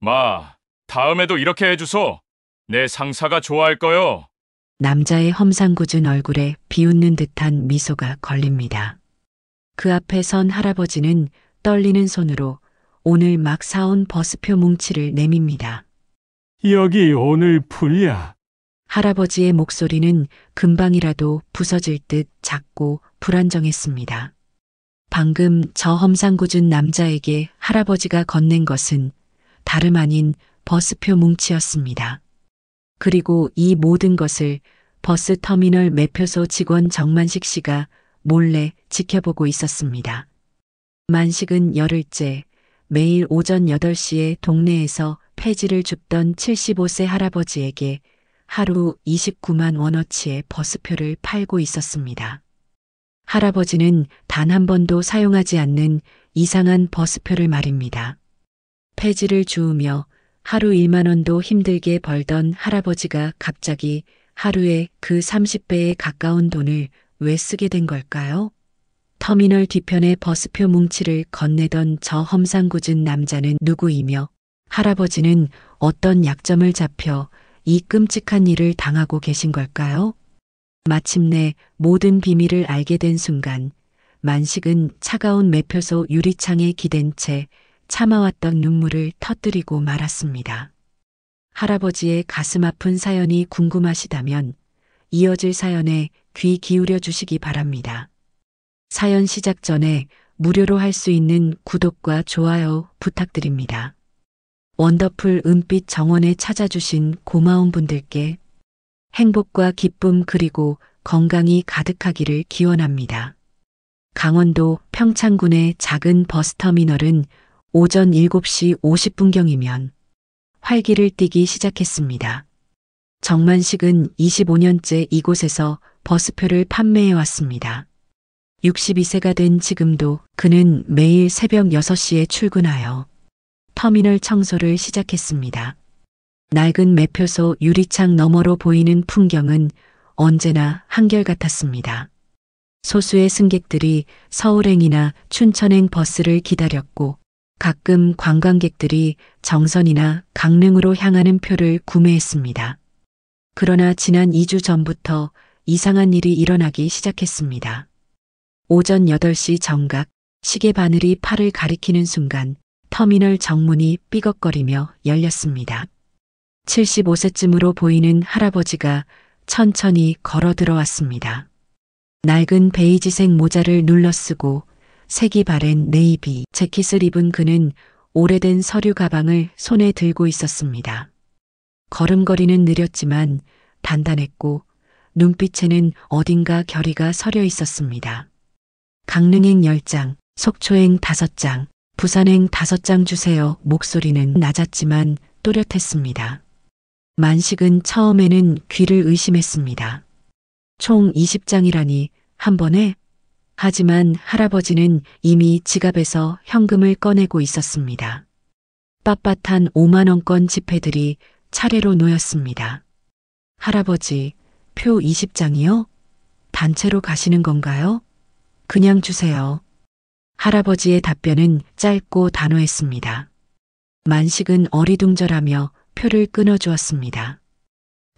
마, 다음에도 이렇게 해주소. 내 상사가 좋아할 거요. 남자의 험상궂은 얼굴에 비웃는 듯한 미소가 걸립니다. 그 앞에 선 할아버지는 떨리는 손으로 오늘 막 사온 버스표 뭉치를 내밉니다. 여기 오늘 풀이야. 할아버지의 목소리는 금방이라도 부서질 듯 작고 불안정했습니다. 방금 저 험상궂은 남자에게 할아버지가 건넨 것은 다름 아닌 버스표 뭉치였습니다. 그리고 이 모든 것을 버스터미널 매표소 직원 정만식 씨가 몰래 지켜보고 있었습니다. 만식은 열흘째 매일 오전 8시에 동네에서 폐지를 줍던 75세 할아버지에게 하루 29만 원어치의 버스표를 팔고 있었습니다. 할아버지는 단 한 번도 사용하지 않는 이상한 버스표를 말입니다. 폐지를 주우며 하루 1만 원도 힘들게 벌던 할아버지가 갑자기 하루에 그 30배에 가까운 돈을 왜 쓰게 된 걸까요? 터미널 뒤편에 버스표 뭉치를 건네던 저 험상궂은 남자는 누구이며 할아버지는 어떤 약점을 잡혀 이 끔찍한 일을 당하고 계신 걸까요? 마침내 모든 비밀을 알게 된 순간 만식은 차가운 매표소 유리창에 기댄 채 참아왔던 눈물을 터뜨리고 말았습니다. 할아버지의 가슴 아픈 사연이 궁금하시다면 이어질 사연에 귀 기울여 주시기 바랍니다. 사연 시작 전에 무료로 할 수 있는 구독과 좋아요 부탁드립니다. 원더풀 은빛 정원에 찾아주신 고마운 분들께 행복과 기쁨 그리고 건강이 가득하기를 기원합니다. 강원도 평창군의 작은 버스터미널은 오전 7시 50분경이면 활기를 띠기 시작했습니다. 정만식은 25년째 이곳에서 버스표를 판매해 왔습니다. 62세가 된 지금도 그는 매일 새벽 6시에 출근하여 터미널 청소를 시작했습니다. 낡은 매표소 유리창 너머로 보이는 풍경은 언제나 한결같았습니다. 소수의 승객들이 서울행이나 춘천행 버스를 기다렸고 가끔 관광객들이 정선이나 강릉으로 향하는 표를 구매했습니다. 그러나 지난 2주 전부터 이상한 일이 일어나기 시작했습니다. 오전 8시 정각 시계 바늘이 팔을 가리키는 순간 터미널 정문이 삐걱거리며 열렸습니다. 75세쯤으로 보이는 할아버지가 천천히 걸어 들어왔습니다. 낡은 베이지색 모자를 눌러쓰고 색이 바랜 네이비 재킷을 입은 그는 오래된 서류 가방을 손에 들고 있었습니다. 걸음걸이는 느렸지만 단단했고 눈빛에는 어딘가 결의가 서려 있었습니다. 강릉행 10장, 속초행 5장, 부산행 5장 주세요. 목소리는 낮았지만 또렷했습니다. 만식은 처음에는 귀를 의심했습니다. 총 20장이라니 한 번에? 하지만 할아버지는 이미 지갑에서 현금을 꺼내고 있었습니다. 빳빳한 5만 원권 지폐들이 차례로 놓였습니다. 할아버지, 표 20장이요? 단체로 가시는 건가요? 그냥 주세요. 할아버지의 답변은 짧고 단호했습니다. 만식은 어리둥절하며 표를 끊어주었습니다.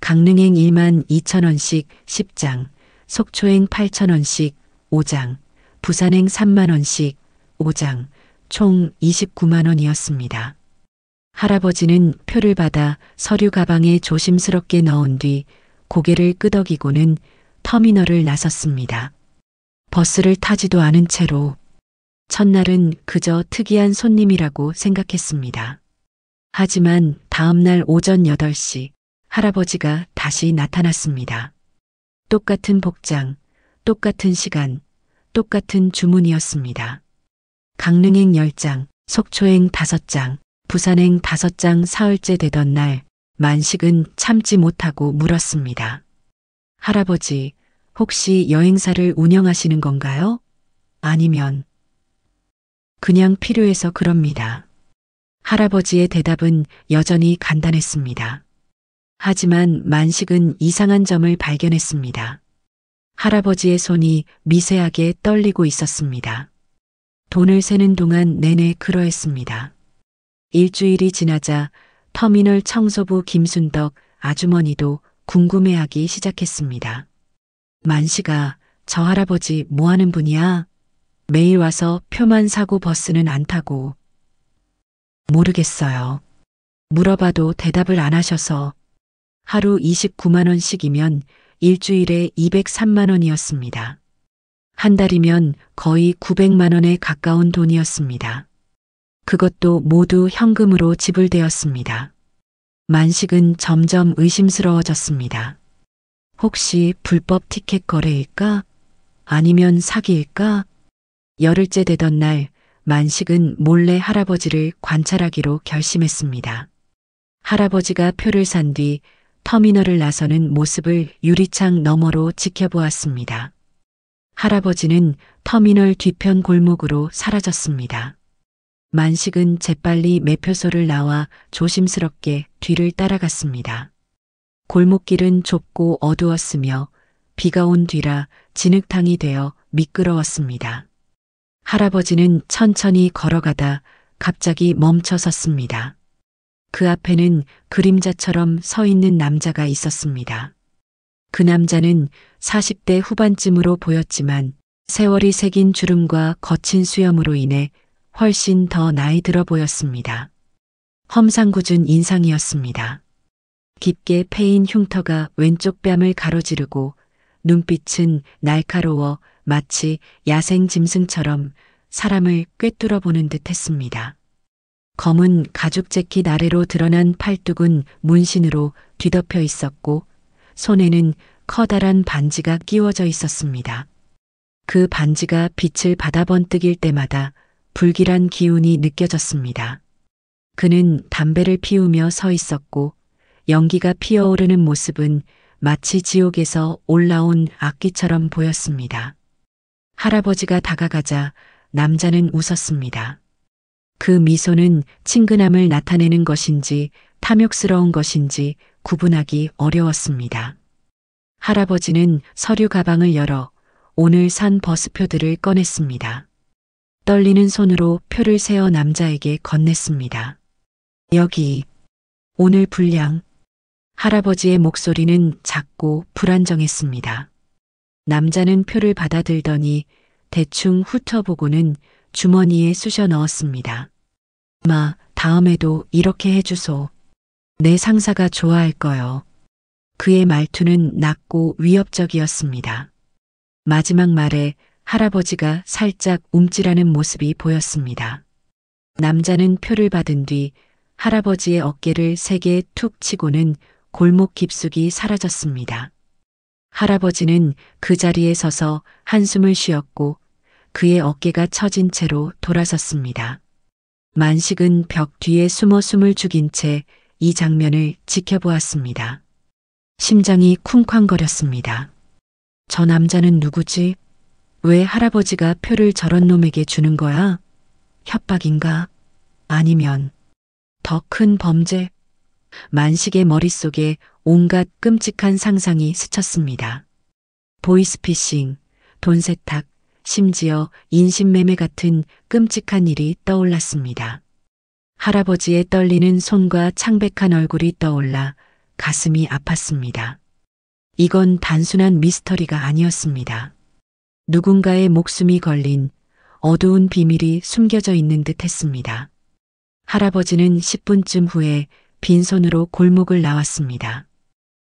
강릉행 1만 2천 원씩 10장, 속초행 8천 원씩 5장, 부산행 3만 원씩 5장, 총 29만 원이었습니다. 할아버지는 표를 받아 서류 가방에 조심스럽게 넣은 뒤 고개를 끄덕이고는 터미널을 나섰습니다. 버스를 타지도 않은 채로 첫날은 그저 특이한 손님이라고 생각했습니다. 하지만 다음날 오전 8시 할아버지가 다시 나타났습니다. 똑같은 복장, 똑같은 시간, 똑같은 주문이었습니다. 강릉행 10장, 속초행 5장, 부산행 5장 사흘째 되던 날 만식은 참지 못하고 물었습니다. 할아버지, 혹시 여행사를 운영하시는 건가요? 아니면 그냥 필요해서 그럽니다. 할아버지의 대답은 여전히 간단했습니다. 하지만 만식은 이상한 점을 발견했습니다. 할아버지의 손이 미세하게 떨리고 있었습니다. 돈을 세는 동안 내내 그러했습니다. 일주일이 지나자 터미널 청소부 김순덕 아주머니도 궁금해하기 시작했습니다. 만씨가 저 할아버지 뭐 하는 분이야? 매일 와서 표만 사고 버스는 안 타고. 모르겠어요. 물어봐도 대답을 안 하셔서. 하루 29만 원씩이면 일주일에 203만 원이었습니다. 한 달이면 거의 900만 원에 가까운 돈이었습니다. 그것도 모두 현금으로 지불되었습니다. 만식은 점점 의심스러워졌습니다. 혹시 불법 티켓 거래일까? 아니면 사기일까? 열흘째 되던 날 만식은 몰래 할아버지를 관찰하기로 결심했습니다. 할아버지가 표를 산 뒤 터미널을 나서는 모습을 유리창 너머로 지켜보았습니다. 할아버지는 터미널 뒤편 골목으로 사라졌습니다. 만식은 재빨리 매표소를 나와 조심스럽게 뒤를 따라갔습니다. 골목길은 좁고 어두웠으며 비가 온 뒤라 진흙탕이 되어 미끄러웠습니다. 할아버지는 천천히 걸어가다 갑자기 멈춰 섰습니다. 그 앞에는 그림자처럼 서 있는 남자가 있었습니다. 그 남자는 40대 후반쯤으로 보였지만 세월이 새긴 주름과 거친 수염으로 인해 훨씬 더 나이 들어 보였습니다. 험상궂은 인상이었습니다. 깊게 패인 흉터가 왼쪽 뺨을 가로지르고 눈빛은 날카로워 마치 야생 짐승처럼 사람을 꿰뚫어 보는 듯 했습니다. 검은 가죽 재킷 아래로 드러난 팔뚝은 문신으로 뒤덮여 있었고 손에는 커다란 반지가 끼워져 있었습니다. 그 반지가 빛을 받아 번뜩일 때마다 불길한 기운이 느껴졌습니다. 그는 담배를 피우며 서 있었고 연기가 피어오르는 모습은 마치 지옥에서 올라온 악귀처럼 보였습니다. 할아버지가 다가가자 남자는 웃었습니다. 그 미소는 친근함을 나타내는 것인지 탐욕스러운 것인지 구분하기 어려웠습니다. 할아버지는 서류 가방을 열어 오늘 산 버스표들을 꺼냈습니다. 떨리는 손으로 표를 세어 남자에게 건넸습니다. 여기, 오늘 분량. 할아버지의 목소리는 작고 불안정했습니다. 남자는 표를 받아들더니 대충 훑어보고는 주머니에 쑤셔 넣었습니다. 다음에도 이렇게 해주소. 내 상사가 좋아할 거요. 그의 말투는 낮고 위협적이었습니다. 마지막 말에 할아버지가 살짝 움찔하는 모습이 보였습니다. 남자는 표를 받은 뒤 할아버지의 어깨를 세게 툭 치고는 골목 깊숙이 사라졌습니다. 할아버지는 그 자리에 서서 한숨을 쉬었고 그의 어깨가 처진 채로 돌아섰습니다. 만식은 벽 뒤에 숨어 숨을 죽인 채 이 장면을 지켜보았습니다. 심장이 쿵쾅거렸습니다. 저 남자는 누구지? 왜 할아버지가 표를 저런 놈에게 주는 거야? 협박인가? 아니면 더 큰 범죄? 만식의 머릿속에 온갖 끔찍한 상상이 스쳤습니다. 보이스피싱, 돈 세탁, 심지어 인신매매 같은 끔찍한 일이 떠올랐습니다. 할아버지의 떨리는 손과 창백한 얼굴이 떠올라 가슴이 아팠습니다. 이건 단순한 미스터리가 아니었습니다. 누군가의 목숨이 걸린 어두운 비밀이 숨겨져 있는 듯 했습니다. 할아버지는 10분쯤 후에 빈손으로 골목을 나왔습니다.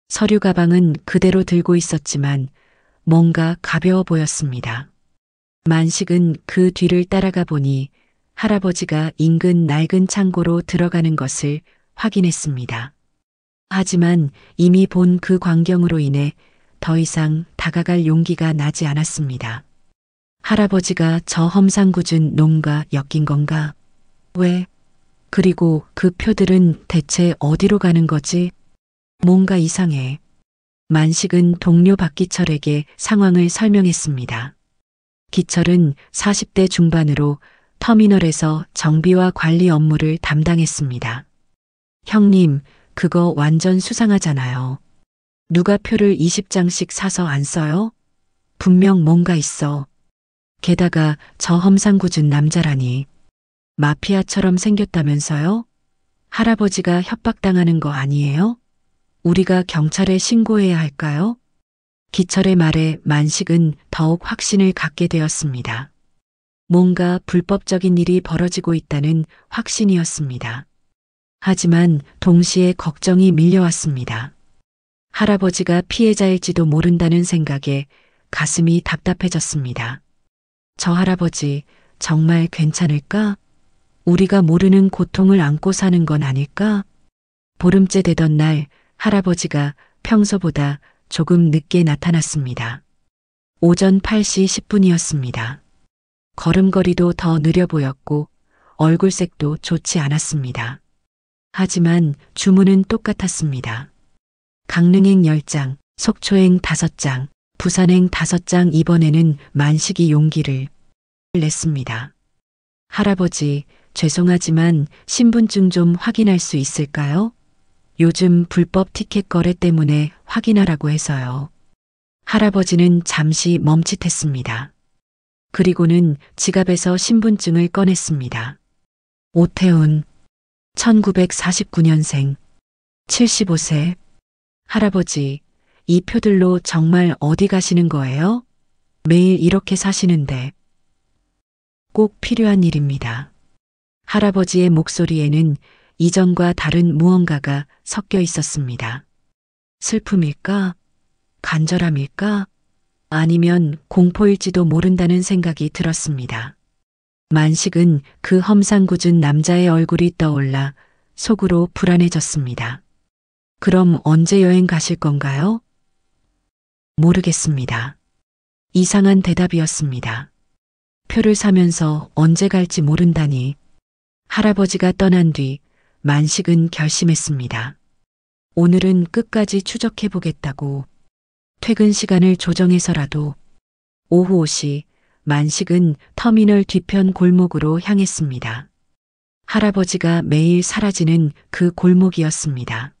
서류 가방은 그대로 들고 있었지만 뭔가 가벼워 보였습니다. 만식은 그 뒤를 따라가 보니 할아버지가 인근 낡은 창고로 들어가는 것을 확인했습니다. 하지만 이미 본 그 광경으로 인해 더 이상 다가갈 용기가 나지 않았습니다. 할아버지가 저 험상궂은 놈과 엮인 건가? 왜? 그리고 그 표들은 대체 어디로 가는 거지? 뭔가 이상해. 만식은 동료 박기철에게 상황을 설명했습니다. 기철은 40대 중반으로 터미널에서 정비와 관리 업무를 담당했습니다. 형님, 그거 완전 수상하잖아요. 누가 표를 20장씩 사서 안 써요? 분명 뭔가 있어. 게다가 저 험상궂은 남자라니. 마피아처럼 생겼다면서요? 할아버지가 협박당하는 거 아니에요? 우리가 경찰에 신고해야 할까요? 기철의 말에 만식은 더욱 확신을 갖게 되었습니다. 뭔가 불법적인 일이 벌어지고 있다는 확신이었습니다. 하지만 동시에 걱정이 밀려왔습니다. 할아버지가 피해자일지도 모른다는 생각에 가슴이 답답해졌습니다. 저 할아버지 정말 괜찮을까? 우리가 모르는 고통을 안고 사는 건 아닐까? 보름째 되던 날 할아버지가 평소보다 조금 늦게 나타났습니다. 오전 8시 10분이었습니다. 걸음걸이도 더 느려 보였고 얼굴색도 좋지 않았습니다. 하지만 주문은 똑같았습니다. 강릉행 10장, 속초행 5장, 부산행 5장. 이번에는 만식이 용기를 냈습니다. 할아버지, 죄송하지만 신분증 좀 확인할 수 있을까요? 요즘 불법 티켓 거래 때문에 확인하라고 해서요. 할아버지는 잠시 멈칫했습니다. 그리고는 지갑에서 신분증을 꺼냈습니다. 오태훈, 1949년생, 75세. 할아버지, 이 표들로 정말 어디 가시는 거예요? 매일 이렇게 사시는데. 꼭 필요한 일입니다. 할아버지의 목소리에는 이전과 다른 무언가가 섞여 있었습니다. 슬픔일까? 간절함일까? 아니면 공포일지도 모른다는 생각이 들었습니다. 만식은 그 험상궂은 남자의 얼굴이 떠올라 속으로 불안해졌습니다. 그럼 언제 여행 가실 건가요? 모르겠습니다. 이상한 대답이었습니다. 표를 사면서 언제 갈지 모른다니. 할아버지가 떠난 뒤 만식은 결심했습니다. 오늘은 끝까지 추적해 보겠다고. 퇴근 시간을 조정해서라도. 오후 5시 만식은 터미널 뒤편 골목으로 향했습니다. 할아버지가 매일 사라지는 그 골목이었습니다.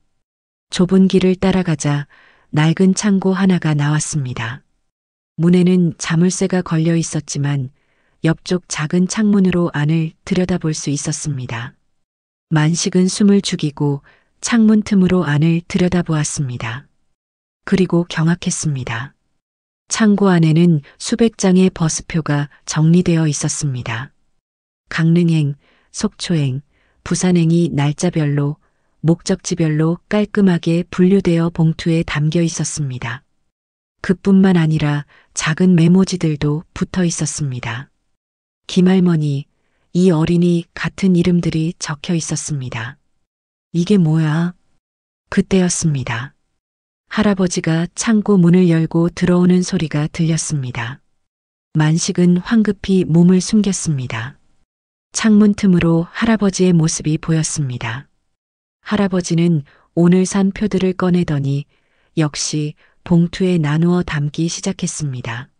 좁은 길을 따라가자 낡은 창고 하나가 나왔습니다. 문에는 자물쇠가 걸려 있었지만 옆쪽 작은 창문으로 안을 들여다볼 수 있었습니다. 만식은 숨을 죽이고 창문 틈으로 안을 들여다보았습니다. 그리고 경악했습니다. 창고 안에는 수백 장의 버스표가 정리되어 있었습니다. 강릉행, 속초행, 부산행이 날짜별로, 목적지별로 깔끔하게 분류되어 봉투에 담겨 있었습니다. 그뿐만 아니라 작은 메모지들도 붙어 있었습니다. 김할머니, 이 어린이 같은 이름들이 적혀 있었습니다. 이게 뭐야? 그때였습니다. 할아버지가 창고 문을 열고 들어오는 소리가 들렸습니다. 만식은 황급히 몸을 숨겼습니다. 창문 틈으로 할아버지의 모습이 보였습니다. 할아버지는 오늘 산 표들을 꺼내더니 역시 봉투에 나누어 담기 시작했습니다.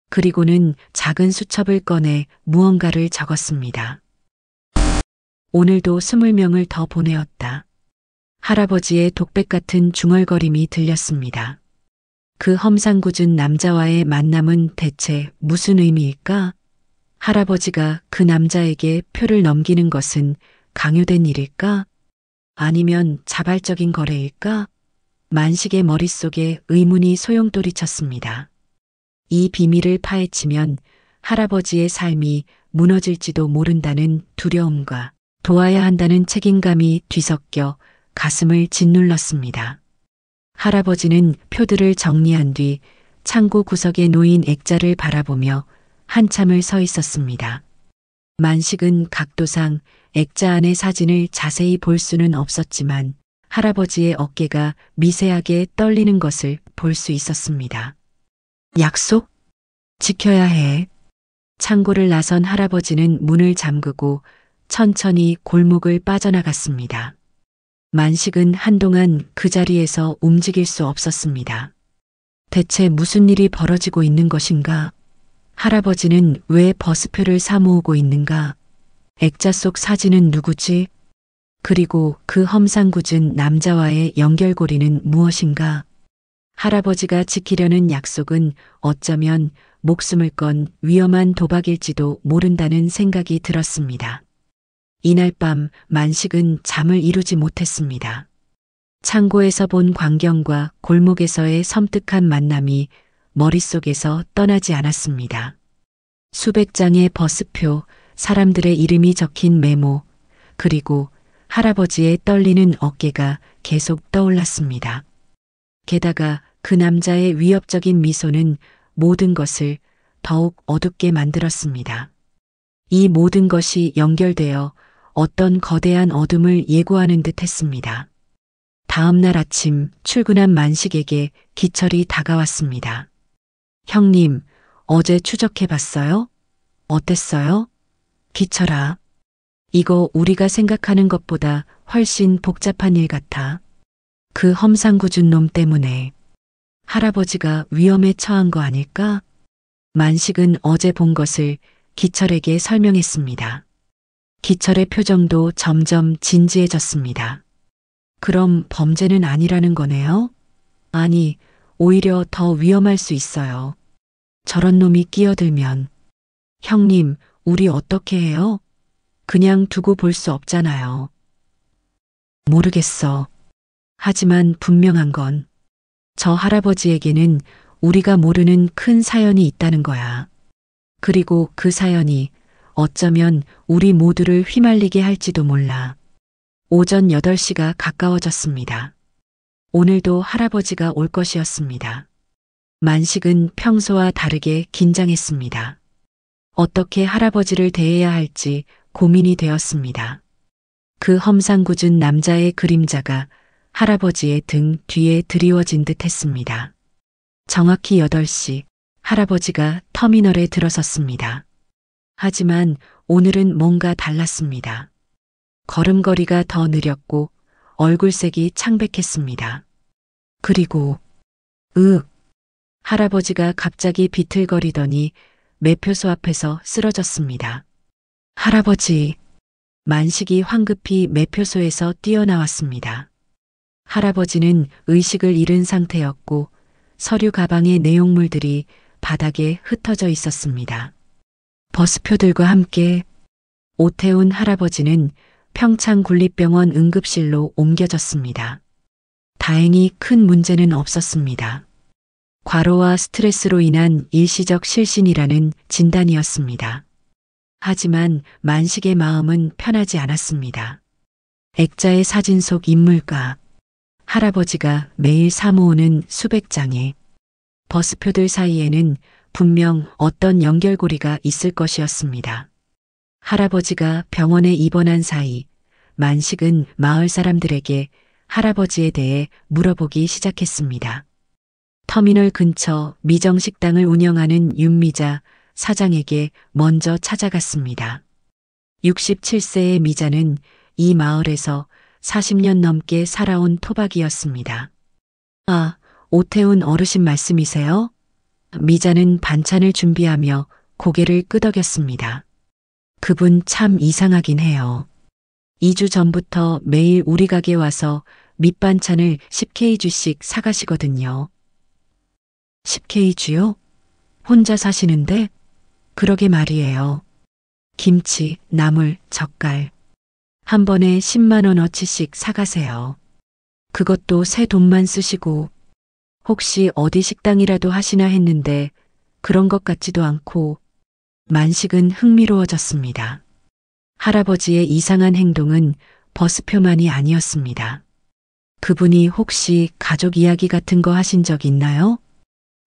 그리고는 작은 수첩을 꺼내 무언가를 적었습니다. 오늘도 20명을 더 보내었다. 할아버지의 독백 같은 중얼거림이 들렸습니다. 그 험상궂은 남자와의 만남은 대체 무슨 의미일까? 할아버지가 그 남자에게 표를 넘기는 것은 강요된 일일까? 아니면 자발적인 거래일까? 만식의 머릿속에 의문이 소용돌이쳤습니다. 이 비밀을 파헤치면 할아버지의 삶이 무너질지도 모른다는 두려움과 도와야 한다는 책임감이 뒤섞여 가슴을 짓눌렀습니다. 할아버지는 표들을 정리한 뒤 창고 구석에 놓인 액자를 바라보며 한참을 서 있었습니다. 만식은 각도상 액자 안의 사진을 자세히 볼 수는 없었지만 할아버지의 어깨가 미세하게 떨리는 것을 볼 수 있었습니다. 약속? 지켜야 해. 창고를 나선 할아버지는 문을 잠그고 천천히 골목을 빠져나갔습니다. 만식은 한동안 그 자리에서 움직일 수 없었습니다. 대체 무슨 일이 벌어지고 있는 것인가? 할아버지는 왜 버스표를 사 모으고 있는가? 액자 속 사진은 누구지? 그리고 그 험상궂은 남자와의 연결고리는 무엇인가? 할아버지가 지키려는 약속은 어쩌면 목숨을 건 위험한 도박일지도 모른다는 생각이 들었습니다. 이날 밤 만식은 잠을 이루지 못했습니다. 창고에서 본 광경과 골목에서의 섬뜩한 만남이 머릿속에서 떠나지 않았습니다. 수백 장의 버스표, 사람들의 이름이 적힌 메모, 그리고 할아버지의 떨리는 어깨가 계속 떠올랐습니다. 게다가 그 남자의 위협적인 미소는 모든 것을 더욱 어둡게 만들었습니다. 이 모든 것이 연결되어 어떤 거대한 어둠을 예고하는 듯 했습니다. 다음 날 아침 출근한 만식에게 기철이 다가왔습니다. 형님, 어제 추적해봤어요? 어땠어요? 기철아, 이거 우리가 생각하는 것보다 훨씬 복잡한 일 같아. 그 험상궂은 놈 때문에 할아버지가 위험에 처한 거 아닐까? 만식은 어제 본 것을 기철에게 설명했습니다. 기철의 표정도 점점 진지해졌습니다. 그럼 범죄는 아니라는 거네요? 아니, 오히려 더 위험할 수 있어요. 저런 놈이 끼어들면. 형님, 우리 어떻게 해요? 그냥 두고 볼 수 없잖아요. 모르겠어. 하지만 분명한 건 저 할아버지에게는 우리가 모르는 큰 사연이 있다는 거야. 그리고 그 사연이 어쩌면 우리 모두를 휘말리게 할지도 몰라. 오전 8시가 가까워졌습니다. 오늘도 할아버지가 올 것이었습니다. 만식은 평소와 다르게 긴장했습니다. 어떻게 할아버지를 대해야 할지 고민이 되었습니다. 그 험상궂은 남자의 그림자가 할아버지의 등 뒤에 드리워진 듯 했습니다. 정확히 8시 할아버지가 터미널에 들어섰습니다. 하지만 오늘은 뭔가 달랐습니다. 걸음걸이가 더 느렸고 얼굴색이 창백했습니다. 그리고 할아버지가 갑자기 비틀거리더니 매표소 앞에서 쓰러졌습니다. 할아버지, 만식이 황급히 매표소에서 뛰어나왔습니다. 할아버지는 의식을 잃은 상태였고 서류 가방의 내용물들이 바닥에 흩어져 있었습니다. 버스표들과 함께 오태훈 할아버지는 평창군립병원 응급실로 옮겨졌습니다. 다행히 큰 문제는 없었습니다. 과로와 스트레스로 인한 일시적 실신이라는 진단이었습니다. 하지만 만식의 마음은 편하지 않았습니다. 액자의 사진 속 인물과 할아버지가 매일 사모으는 수백 장의 버스표들 사이에는 분명 어떤 연결고리가 있을 것이었습니다. 할아버지가 병원에 입원한 사이 만식은 마을 사람들에게 할아버지에 대해 물어보기 시작했습니다. 터미널 근처 미정식당을 운영하는 윤미자 사장에게 먼저 찾아갔습니다. 67세의 미자는 이 마을에서 40년 넘게 살아온 토박이였습니다. 아, 오태훈 어르신 말씀이세요? 미자는 반찬을 준비하며 고개를 끄덕였습니다. 그분 참 이상하긴 해요. 2주 전부터 매일 우리 가게 와서 밑반찬을 10kg씩 사가시거든요. 10kg요? 혼자 사시는데? 그러게 말이에요. 김치, 나물, 젓갈. 한 번에 10만 원어치씩 사가세요. 그것도 새 돈만 쓰시고 혹시 어디 식당이라도 하시나 했는데 그런 것 같지도 않고 만식은 흥미로워졌습니다. 할아버지의 이상한 행동은 버스표만이 아니었습니다. 그분이 혹시 가족 이야기 같은 거 하신 적 있나요?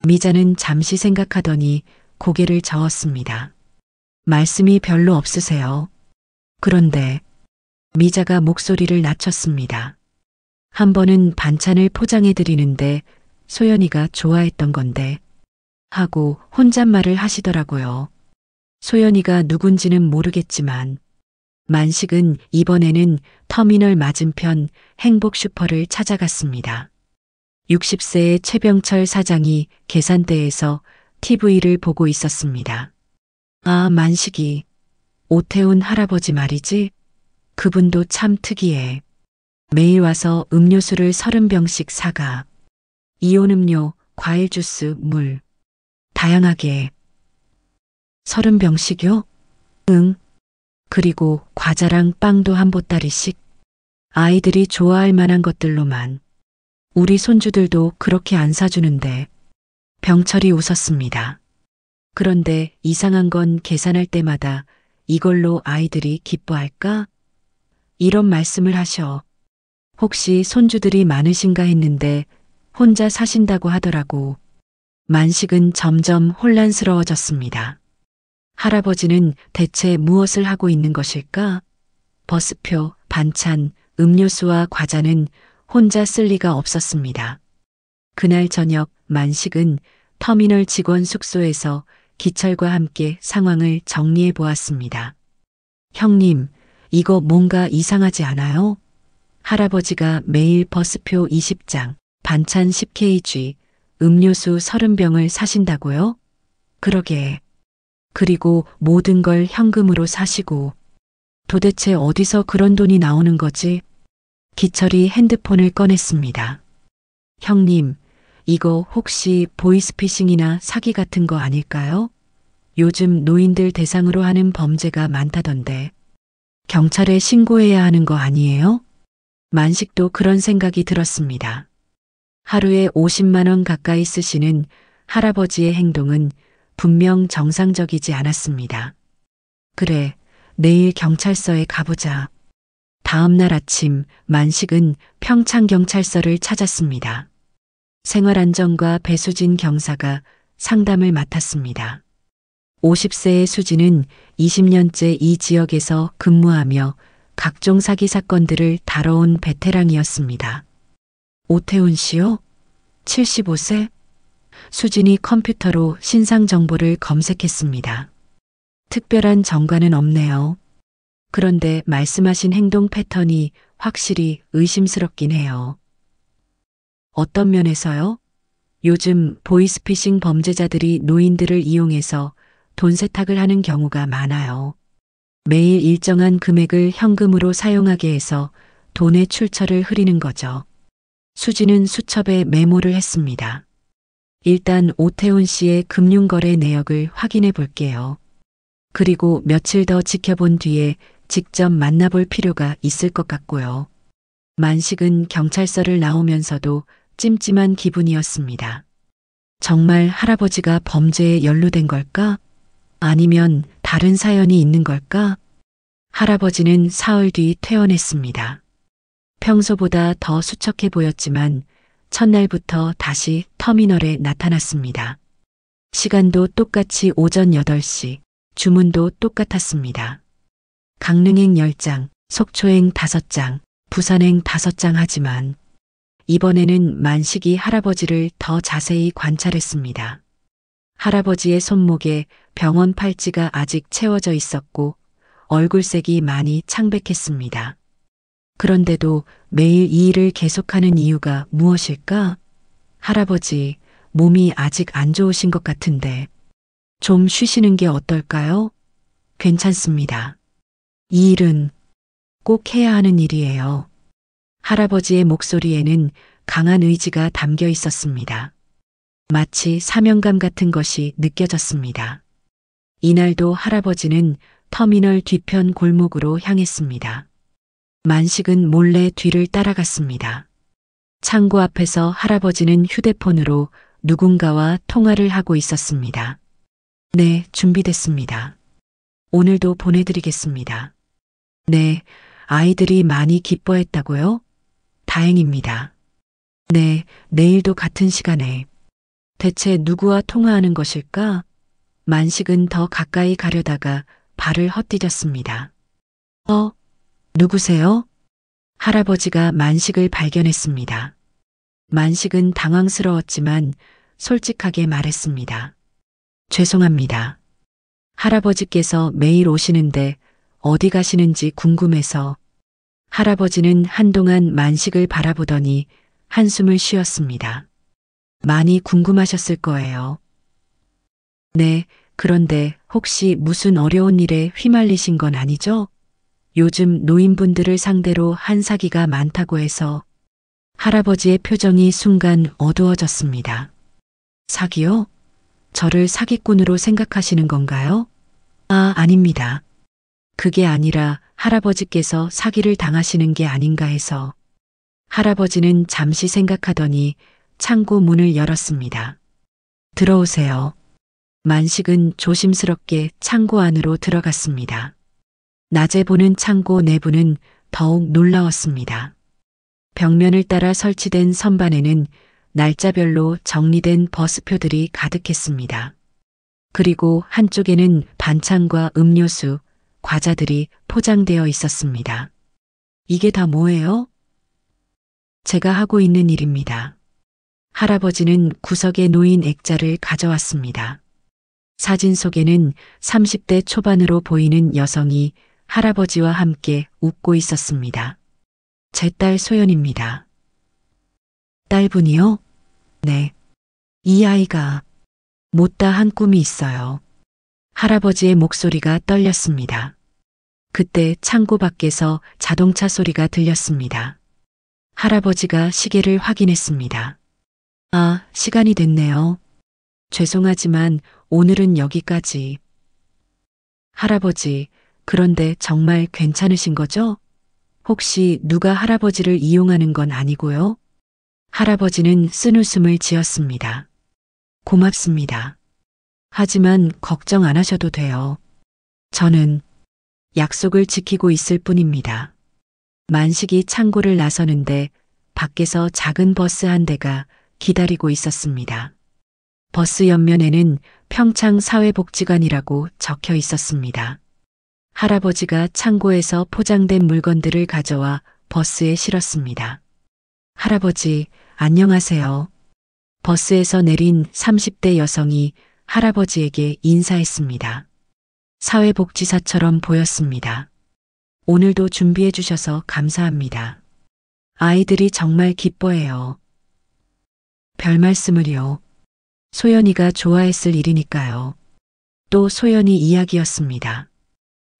미자는 잠시 생각하더니 고개를 저었습니다. 말씀이 별로 없으세요. 그런데 미자가 목소리를 낮췄습니다. 한 번은 반찬을 포장해 드리는데 소연이가 좋아했던 건데 하고 혼잣말을 하시더라고요. 소연이가 누군지는 모르겠지만 만식은 이번에는 터미널 맞은편 행복슈퍼를 찾아갔습니다. 60세의 최병철 사장이 계산대에서 TV를 보고 있었습니다. 아, 만식이. 오태훈 할아버지 말이지? 그분도 참 특이해. 매일 와서 음료수를 30병씩 사가. 이온음료, 과일 주스, 물. 다양하게. 30병씩요? 응. 그리고 과자랑 빵도 한 보따리씩. 아이들이 좋아할 만한 것들로만. 우리 손주들도 그렇게 안 사주는데. 병철이 웃었습니다. 그런데 이상한 건 계산할 때마다 이걸로 아이들이 기뻐할까? 이런 말씀을 하셔. 혹시 손주들이 많으신가 했는데 혼자 사신다고 하더라고. 만식은 점점 혼란스러워졌습니다. 할아버지는 대체 무엇을 하고 있는 것일까? 버스표, 반찬, 음료수와 과자는 혼자 쓸 리가 없었습니다. 그날 저녁 만식은 터미널 직원 숙소에서 기철과 함께 상황을 정리해 보았습니다. 형님, 이거 뭔가 이상하지 않아요? 할아버지가 매일 버스표 20장, 반찬 10kg, 음료수 30병을 사신다고요? 그러게. 그리고 모든 걸 현금으로 사시고. 도대체 어디서 그런 돈이 나오는 거지? 기철이 핸드폰을 꺼냈습니다. 형님, 이거 혹시 보이스피싱이나 사기 같은 거 아닐까요? 요즘 노인들 대상으로 하는 범죄가 많다던데. 경찰에 신고해야 하는 거 아니에요? 만식도 그런 생각이 들었습니다. 하루에 50만 원 가까이 쓰시는 할아버지의 행동은 분명 정상적이지 않았습니다. 그래, 내일 경찰서에 가보자. 다음 날 아침 만식은 평창경찰서를 찾았습니다. 생활안전과 배수진 경사가 상담을 맡았습니다. 50세의 수진은 20년째 이 지역에서 근무하며 각종 사기 사건들을 다뤄온 베테랑이었습니다. 오태훈 씨요? 75세? 수진이 컴퓨터로 신상 정보를 검색했습니다. 특별한 정과는 없네요. 그런데 말씀하신 행동 패턴이 확실히 의심스럽긴 해요. 어떤 면에서요? 요즘 보이스피싱 범죄자들이 노인들을 이용해서 돈 세탁을 하는 경우가 많아요. 매일 일정한 금액을 현금으로 사용하게 해서 돈의 출처를 흐리는 거죠. 수지는 수첩에 메모를 했습니다. 일단 오태훈 씨의 금융거래 내역을 확인해 볼게요. 그리고 며칠 더 지켜본 뒤에 직접 만나볼 필요가 있을 것 같고요. 만식은 경찰서를 나오면서도 찜찜한 기분이었습니다. 정말 할아버지가 범죄에 연루된 걸까? 아니면 다른 사연이 있는 걸까? 할아버지는 사흘 뒤 퇴원했습니다. 평소보다 더 수척해 보였지만 첫날부터 다시 터미널에 나타났습니다. 시간도 똑같이 오전 8시, 주문도 똑같았습니다. 강릉행 10장, 속초행 5장, 부산행 5장 하지만 이번에는 만식이 할아버지를 더 자세히 관찰했습니다. 할아버지의 손목에 병원 팔찌가 아직 채워져 있었고 얼굴색이 많이 창백했습니다. 그런데도 매일 이 일을 계속하는 이유가 무엇일까? 할아버지, 몸이 아직 안 좋으신 것 같은데 좀 쉬시는 게 어떨까요? 괜찮습니다. 이 일은 꼭 해야 하는 일이에요. 할아버지의 목소리에는 강한 의지가 담겨 있었습니다. 마치 사명감 같은 것이 느껴졌습니다. 이날도 할아버지는 터미널 뒤편 골목으로 향했습니다. 만식은 몰래 뒤를 따라갔습니다. 창고 앞에서 할아버지는 휴대폰으로 누군가와 통화를 하고 있었습니다. 네, 준비됐습니다. 오늘도 보내드리겠습니다. 네, 아이들이 많이 기뻐했다고요? 다행입니다. 네, 내일도 같은 시간에. 대체 누구와 통화하는 것일까? 만식은 더 가까이 가려다가 발을 헛디뎠습니다. 누구세요? 할아버지가 만식을 발견했습니다. 만식은 당황스러웠지만 솔직하게 말했습니다. 죄송합니다. 할아버지께서 매일 오시는데 어디 가시는지 궁금해서. 할아버지는 한동안 만식을 바라보더니 한숨을 쉬었습니다. 많이 궁금하셨을 거예요. 네, 그런데 혹시 무슨 어려운 일에 휘말리신 건 아니죠? 요즘 노인분들을 상대로 한 사기가 많다고 해서. 할아버지의 표정이 순간 어두워졌습니다. 사기요? 저를 사기꾼으로 생각하시는 건가요? 아닙니다. 그게 아니라 할아버지께서 사기를 당하시는 게 아닌가 해서. 할아버지는 잠시 생각하더니 창고 문을 열었습니다. 들어오세요. 만식은 조심스럽게 창고 안으로 들어갔습니다. 낮에 보는 창고 내부는 더욱 놀라웠습니다. 벽면을 따라 설치된 선반에는 날짜별로 정리된 버스표들이 가득했습니다. 그리고 한쪽에는 반찬과 음료수, 과자들이 포장되어 있었습니다. 이게 다 뭐예요? 제가 하고 있는 일입니다. 할아버지는 구석에 놓인 액자를 가져왔습니다. 사진 속에는 30대 초반으로 보이는 여성이 할아버지와 함께 웃고 있었습니다. 제 딸 소연입니다. 딸분이요? 네. 이 아이가 못다한 꿈이 있어요. 할아버지의 목소리가 떨렸습니다. 그때 창고 밖에서 자동차 소리가 들렸습니다. 할아버지가 시계를 확인했습니다. 아, 시간이 됐네요. 죄송하지만 오늘은 여기까지. 할아버지, 그런데 정말 괜찮으신 거죠? 혹시 누가 할아버지를 이용하는 건 아니고요? 할아버지는 쓴웃음을 지었습니다. 고맙습니다. 하지만 걱정 안 하셔도 돼요. 저는 약속을 지키고 있을 뿐입니다. 만식이 창고를 나서는데 밖에서 작은 버스 한 대가 기다리고 있었습니다. 버스 옆면에는 평창사회복지관이라고 적혀 있었습니다. 할아버지가 창고에서 포장된 물건들을 가져와 버스에 실었습니다. 할아버지, 안녕하세요. 버스에서 내린 30대 여성이 할아버지에게 인사했습니다. 사회복지사처럼 보였습니다. 오늘도 준비해 주셔서 감사합니다. 아이들이 정말 기뻐해요. 별 말씀을요. 소연이가 좋아했을 일이니까요. 또 소연이 이야기였습니다.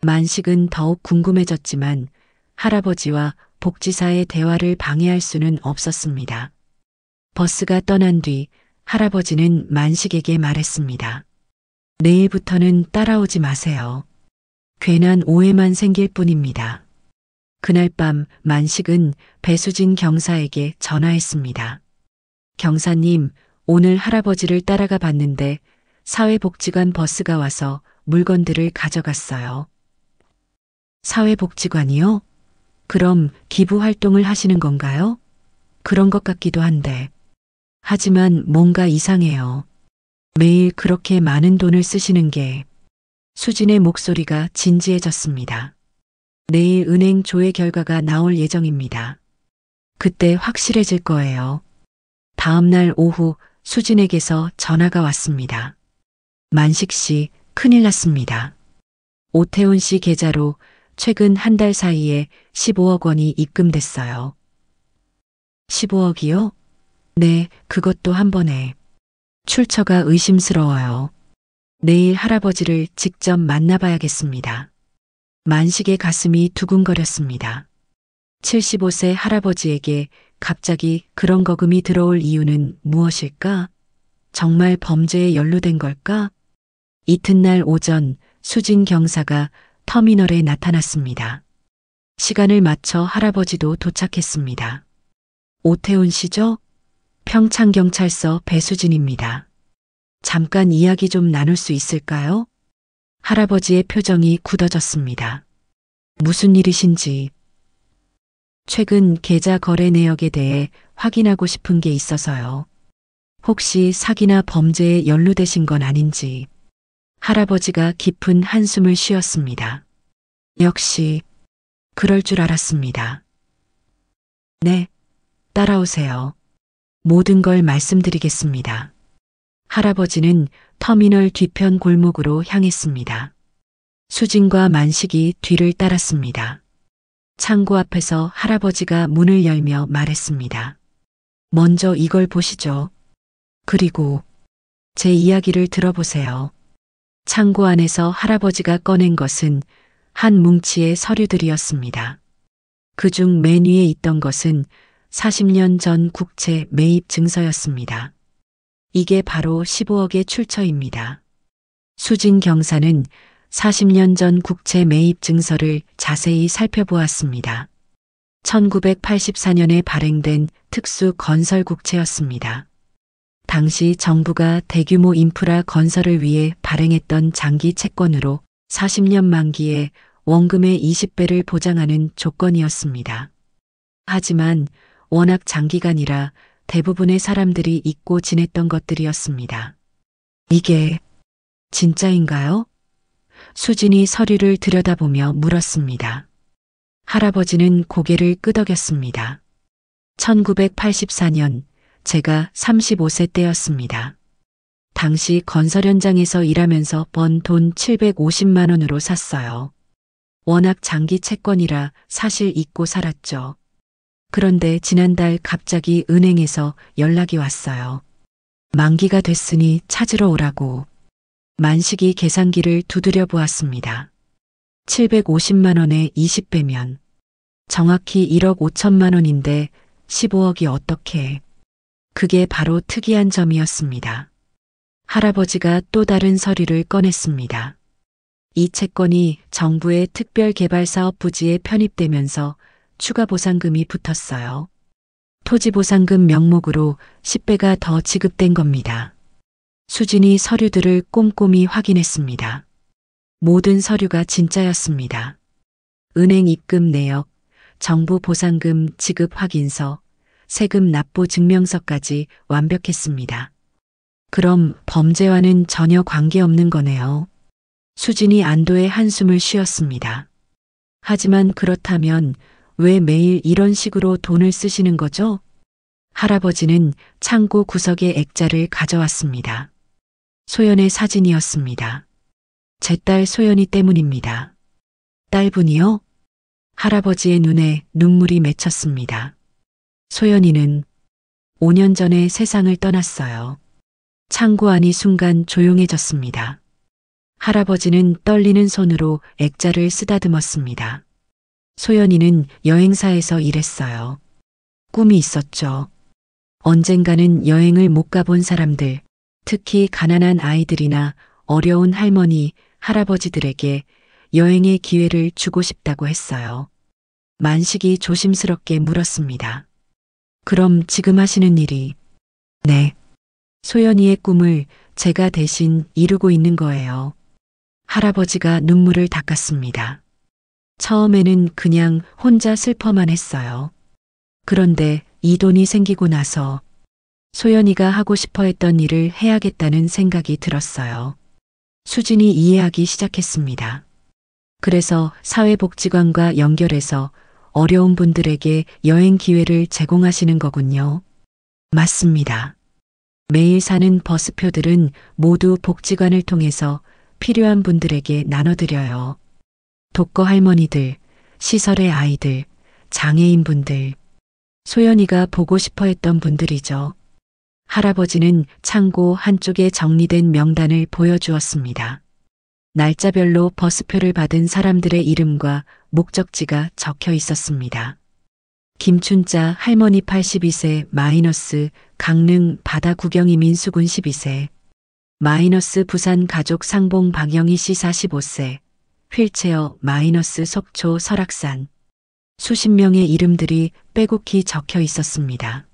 만식은 더욱 궁금해졌지만 할아버지와 복지사의 대화를 방해할 수는 없었습니다. 버스가 떠난 뒤 할아버지는 만식에게 말했습니다. 내일부터는 따라오지 마세요. 괜한 오해만 생길 뿐입니다. 그날 밤 만식은 배수진 경사에게 전화했습니다. 경사님, 오늘 할아버지를 따라가 봤는데 사회복지관 버스가 와서 물건들을 가져갔어요. 사회복지관이요? 그럼 기부 활동을 하시는 건가요? 그런 것 같기도 한데. 하지만 뭔가 이상해요. 매일 그렇게 많은 돈을 쓰시는 게. 수진의 목소리가 진지해졌습니다. 내일 은행 조회 결과가 나올 예정입니다. 그때 확실해질 거예요. 다음 날 오후 수진에게서 전화가 왔습니다. 만식 씨, 큰일 났습니다. 오태훈 씨 계좌로 최근 한 달 사이에 15억 원이 입금됐어요. 15억이요? 네, 그것도 한 번에. 출처가 의심스러워요. 내일 할아버지를 직접 만나봐야겠습니다. 만식의 가슴이 두근거렸습니다. 75세 할아버지에게 갑자기 그런 거금이 들어올 이유는 무엇일까? 정말 범죄에 연루된 걸까? 이튿날 오전 수진 경사가 터미널에 나타났습니다. 시간을 맞춰 할아버지도 도착했습니다. 오태훈 씨죠? 평창경찰서 배수진입니다. 잠깐 이야기 좀 나눌 수 있을까요? 할아버지의 표정이 굳어졌습니다. 무슨 일이신지. 최근 계좌 거래 내역에 대해 확인하고 싶은 게 있어서요. 혹시 사기나 범죄에 연루되신 건 아닌지. 할아버지가 깊은 한숨을 쉬었습니다. 역시 그럴 줄 알았습니다. 네, 따라오세요. 모든 걸 말씀드리겠습니다. 할아버지는 터미널 뒤편 골목으로 향했습니다. 수진과 만식이 뒤를 따랐습니다. 창고 앞에서 할아버지가 문을 열며 말했습니다. 먼저 이걸 보시죠. 그리고 제 이야기를 들어보세요. 창고 안에서 할아버지가 꺼낸 것은 한 뭉치의 서류들이었습니다. 그중 맨 위에 있던 것은 40년 전 국채 매입 증서였습니다. 이게 바로 15억의 출처입니다. 수진 경사는 40년 전 국채 매입 증서를 자세히 살펴보았습니다. 1984년에 발행된 특수 건설 국채였습니다. 당시 정부가 대규모 인프라 건설을 위해 발행했던 장기 채권으로 40년 만기에 원금의 20배를 보장하는 조건이었습니다. 하지만 워낙 장기간이라 대부분의 사람들이 잊고 지냈던 것들이었습니다. 이게 진짜인가요? 수진이 서류를 들여다보며 물었습니다. 할아버지는 고개를 끄덕였습니다. 1984년 제가 35세 때였습니다. 당시 건설 현장에서 일하면서 번 돈 750만 원으로 샀어요. 워낙 장기 채권이라 사실 잊고 살았죠. 그런데 지난달 갑자기 은행에서 연락이 왔어요. 만기가 됐으니 찾으러 오라고. 만식이 계산기를 두드려 보았습니다. 750만 원에 20배면 정확히 1억 5천만 원인데 15억이 어떻게. 그게 바로 특이한 점이었습니다. 할아버지가 또 다른 서류를 꺼냈습니다. 이 채권이 정부의 특별개발사업 부지에 편입되면서 추가 보상금이 붙었어요. 토지보상금 명목으로 10배가 더 지급된 겁니다. 수진이 서류들을 꼼꼼히 확인했습니다. 모든 서류가 진짜였습니다. 은행 입금 내역, 정부 보상금 지급 확인서, 세금 납부 증명서까지 완벽했습니다. 그럼 범죄와는 전혀 관계없는 거네요. 수진이 안도의 한숨을 쉬었습니다. 하지만 그렇다면 왜 매일 이런 식으로 돈을 쓰시는 거죠? 할아버지는 창고 구석에 액자를 가져왔습니다. 소연의 사진이었습니다. 제 딸 소연이 때문입니다. 딸분이요? 할아버지의 눈에 눈물이 맺혔습니다. 소연이는 5년 전에 세상을 떠났어요. 창고 안이 순간 조용해졌습니다. 할아버지는 떨리는 손으로 액자를 쓰다듬었습니다. 소연이는 여행사에서 일했어요. 꿈이 있었죠. 언젠가는 여행을 못 가본 사람들, 특히 가난한 아이들이나 어려운 할머니, 할아버지들에게 여행의 기회를 주고 싶다고 했어요. 만식이 조심스럽게 물었습니다. 그럼 지금 하시는 일이? 네. 소연이의 꿈을 제가 대신 이루고 있는 거예요. 할아버지가 눈물을 닦았습니다. 처음에는 그냥 혼자 슬퍼만 했어요. 그런데 이 돈이 생기고 나서 소연이가 하고 싶어 했던 일을 해야겠다는 생각이 들었어요. 수진이 이해하기 시작했습니다. 그래서 사회복지관과 연결해서 어려운 분들에게 여행 기회를 제공하시는 거군요. 맞습니다. 매일 사는 버스표들은 모두 복지관을 통해서 필요한 분들에게 나눠드려요. 독거 할머니들, 시설의 아이들, 장애인분들, 소연이가 보고 싶어 했던 분들이죠. 할아버지는 창고 한쪽에 정리된 명단을 보여주었습니다. 날짜별로 버스표를 받은 사람들의 이름과 목적지가 적혀 있었습니다. 김춘자 할머니 82세 마이너스 강릉 바다 구경 이민 수군 12세 마이너스 부산 가족 상봉 박영희 씨 45세 휠체어 마이너스 속초 설악산 수십 명의 이름들이 빼곡히 적혀 있었습니다.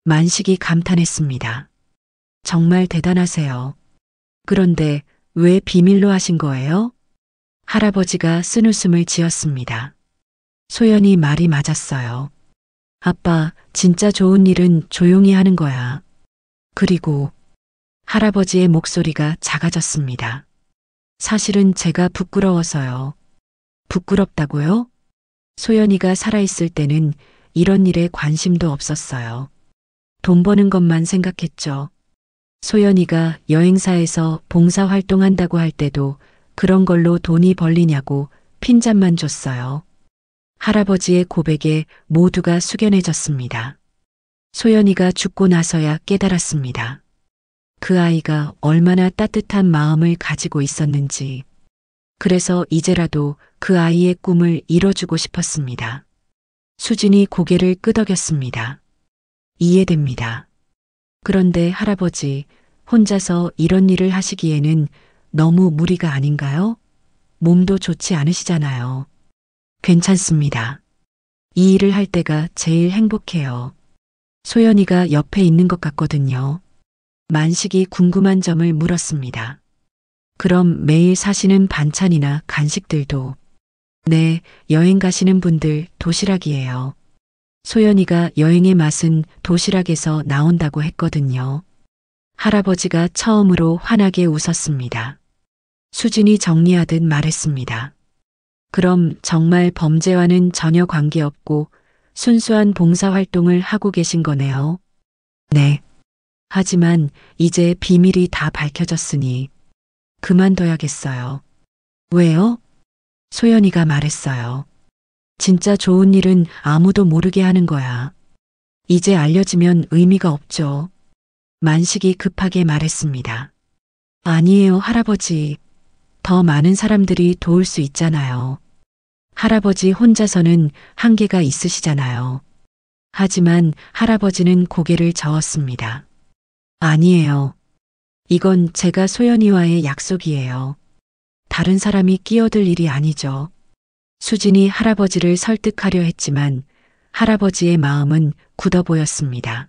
만식이 감탄했습니다. 정말 대단하세요. 그런데 왜 비밀로 하신 거예요? 할아버지가 쓴웃음을 지었습니다. 소연이 말이 맞았어요. 아빠, 진짜 좋은 일은 조용히 하는 거야. 그리고 할아버지의 목소리가 작아졌습니다. 사실은 제가 부끄러워서요. 부끄럽다고요? 소연이가 살아있을 때는 이런 일에 관심도 없었어요. 돈 버는 것만 생각했죠. 소연이가 여행사에서 봉사활동한다고 할 때도 그런 걸로 돈이 벌리냐고 핀잔만 줬어요. 할아버지의 고백에 모두가 숙연해졌습니다. 소연이가 죽고 나서야 깨달았습니다. 그 아이가 얼마나 따뜻한 마음을 가지고 있었는지. 그래서 이제라도 그 아이의 꿈을 이뤄주고 싶었습니다. 수진이 고개를 끄덕였습니다. 이해됩니다. 그런데 할아버지, 혼자서 이런 일을 하시기에는 너무 무리가 아닌가요? 몸도 좋지 않으시잖아요. 괜찮습니다. 이 일을 할 때가 제일 행복해요. 소연이가 옆에 있는 것 같거든요. 만식이 궁금한 점을 물었습니다. 그럼 매일 사시는 반찬이나 간식들도? 네, 여행 가시는 분들 도시락이에요. 소연이가 여행의 맛은 도시락에서 나온다고 했거든요. 할아버지가 처음으로 환하게 웃었습니다. 수진이 정리하듯 말했습니다. 그럼 정말 범죄와는 전혀 관계없고 순수한 봉사활동을 하고 계신 거네요. 네. 하지만 이제 비밀이 다 밝혀졌으니 그만둬야겠어요. 왜요? 소연이가 말했어요. 진짜 좋은 일은 아무도 모르게 하는 거야. 이제 알려지면 의미가 없죠. 만식이 급하게 말했습니다. 아니에요, 할아버지. 더 많은 사람들이 도울 수 있잖아요. 할아버지 혼자서는 한계가 있으시잖아요. 하지만 할아버지는 고개를 저었습니다. 아니에요. 이건 제가 소연이와의 약속이에요. 다른 사람이 끼어들 일이 아니죠. 수진이 할아버지를 설득하려 했지만 할아버지의 마음은 굳어 보였습니다.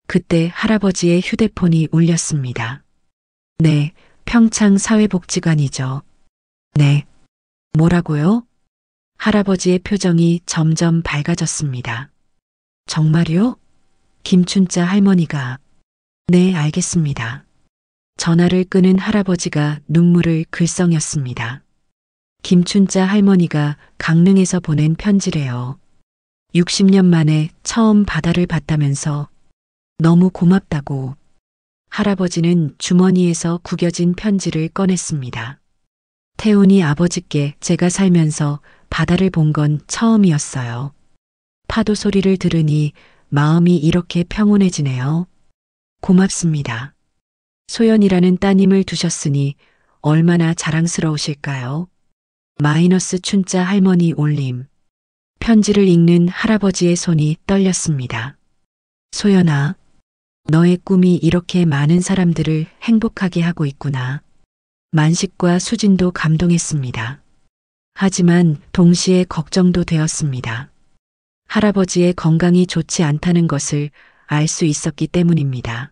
그때 할아버지의 휴대폰이 울렸습니다. 네, 평창사회복지관이죠. 네. 뭐라고요? 할아버지의 표정이 점점 밝아졌습니다. 정말요? 김춘자 할머니가. 네, 알겠습니다. 전화를 끄는 할아버지가 눈물을 글썽였습니다. 김춘자 할머니가 강릉에서 보낸 편지래요. 60년 만에 처음 바다를 봤다면서 너무 고맙다고. 할아버지는 주머니에서 구겨진 편지를 꺼냈습니다. 태훈이 아버지께 제가 살면서 바다를 본 건 처음이었어요. 파도 소리를 들으니 마음이 이렇게 평온해지네요. 고맙습니다. 소연이라는 따님을 두셨으니 얼마나 자랑스러우실까요? 마이너스 춘자 할머니 올림. 편지를 읽는 할아버지의 손이 떨렸습니다. 소연아, 너의 꿈이 이렇게 많은 사람들을 행복하게 하고 있구나. 만식과 수진도 감동했습니다. 하지만 동시에 걱정도 되었습니다. 할아버지의 건강이 좋지 않다는 것을 알 수 있었기 때문입니다.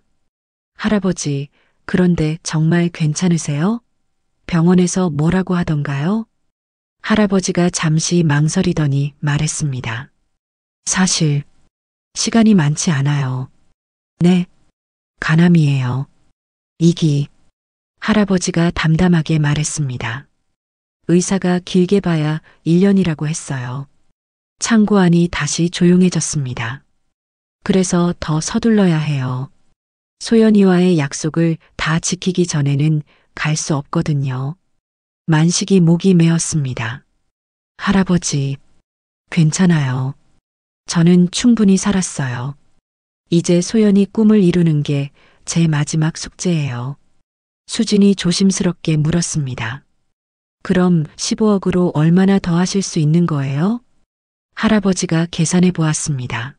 할아버지, 그런데 정말 괜찮으세요? 병원에서 뭐라고 하던가요? 할아버지가 잠시 망설이더니 말했습니다. 사실, 시간이 많지 않아요. 네, 간암이에요. 이기. 할아버지가 담담하게 말했습니다. 의사가 길게 봐야 1년이라고 했어요. 창고 안이 다시 조용해졌습니다. 그래서 더 서둘러야 해요. 소연이와의 약속을 다 지키기 전에는 갈 수 없거든요. 만식이 목이 메었습니다. 할아버지, 괜찮아요. 저는 충분히 살았어요. 이제 소연이 꿈을 이루는 게 제 마지막 숙제예요. 수진이 조심스럽게 물었습니다. 그럼 15억으로 얼마나 더 하실 수 있는 거예요? 할아버지가 계산해 보았습니다.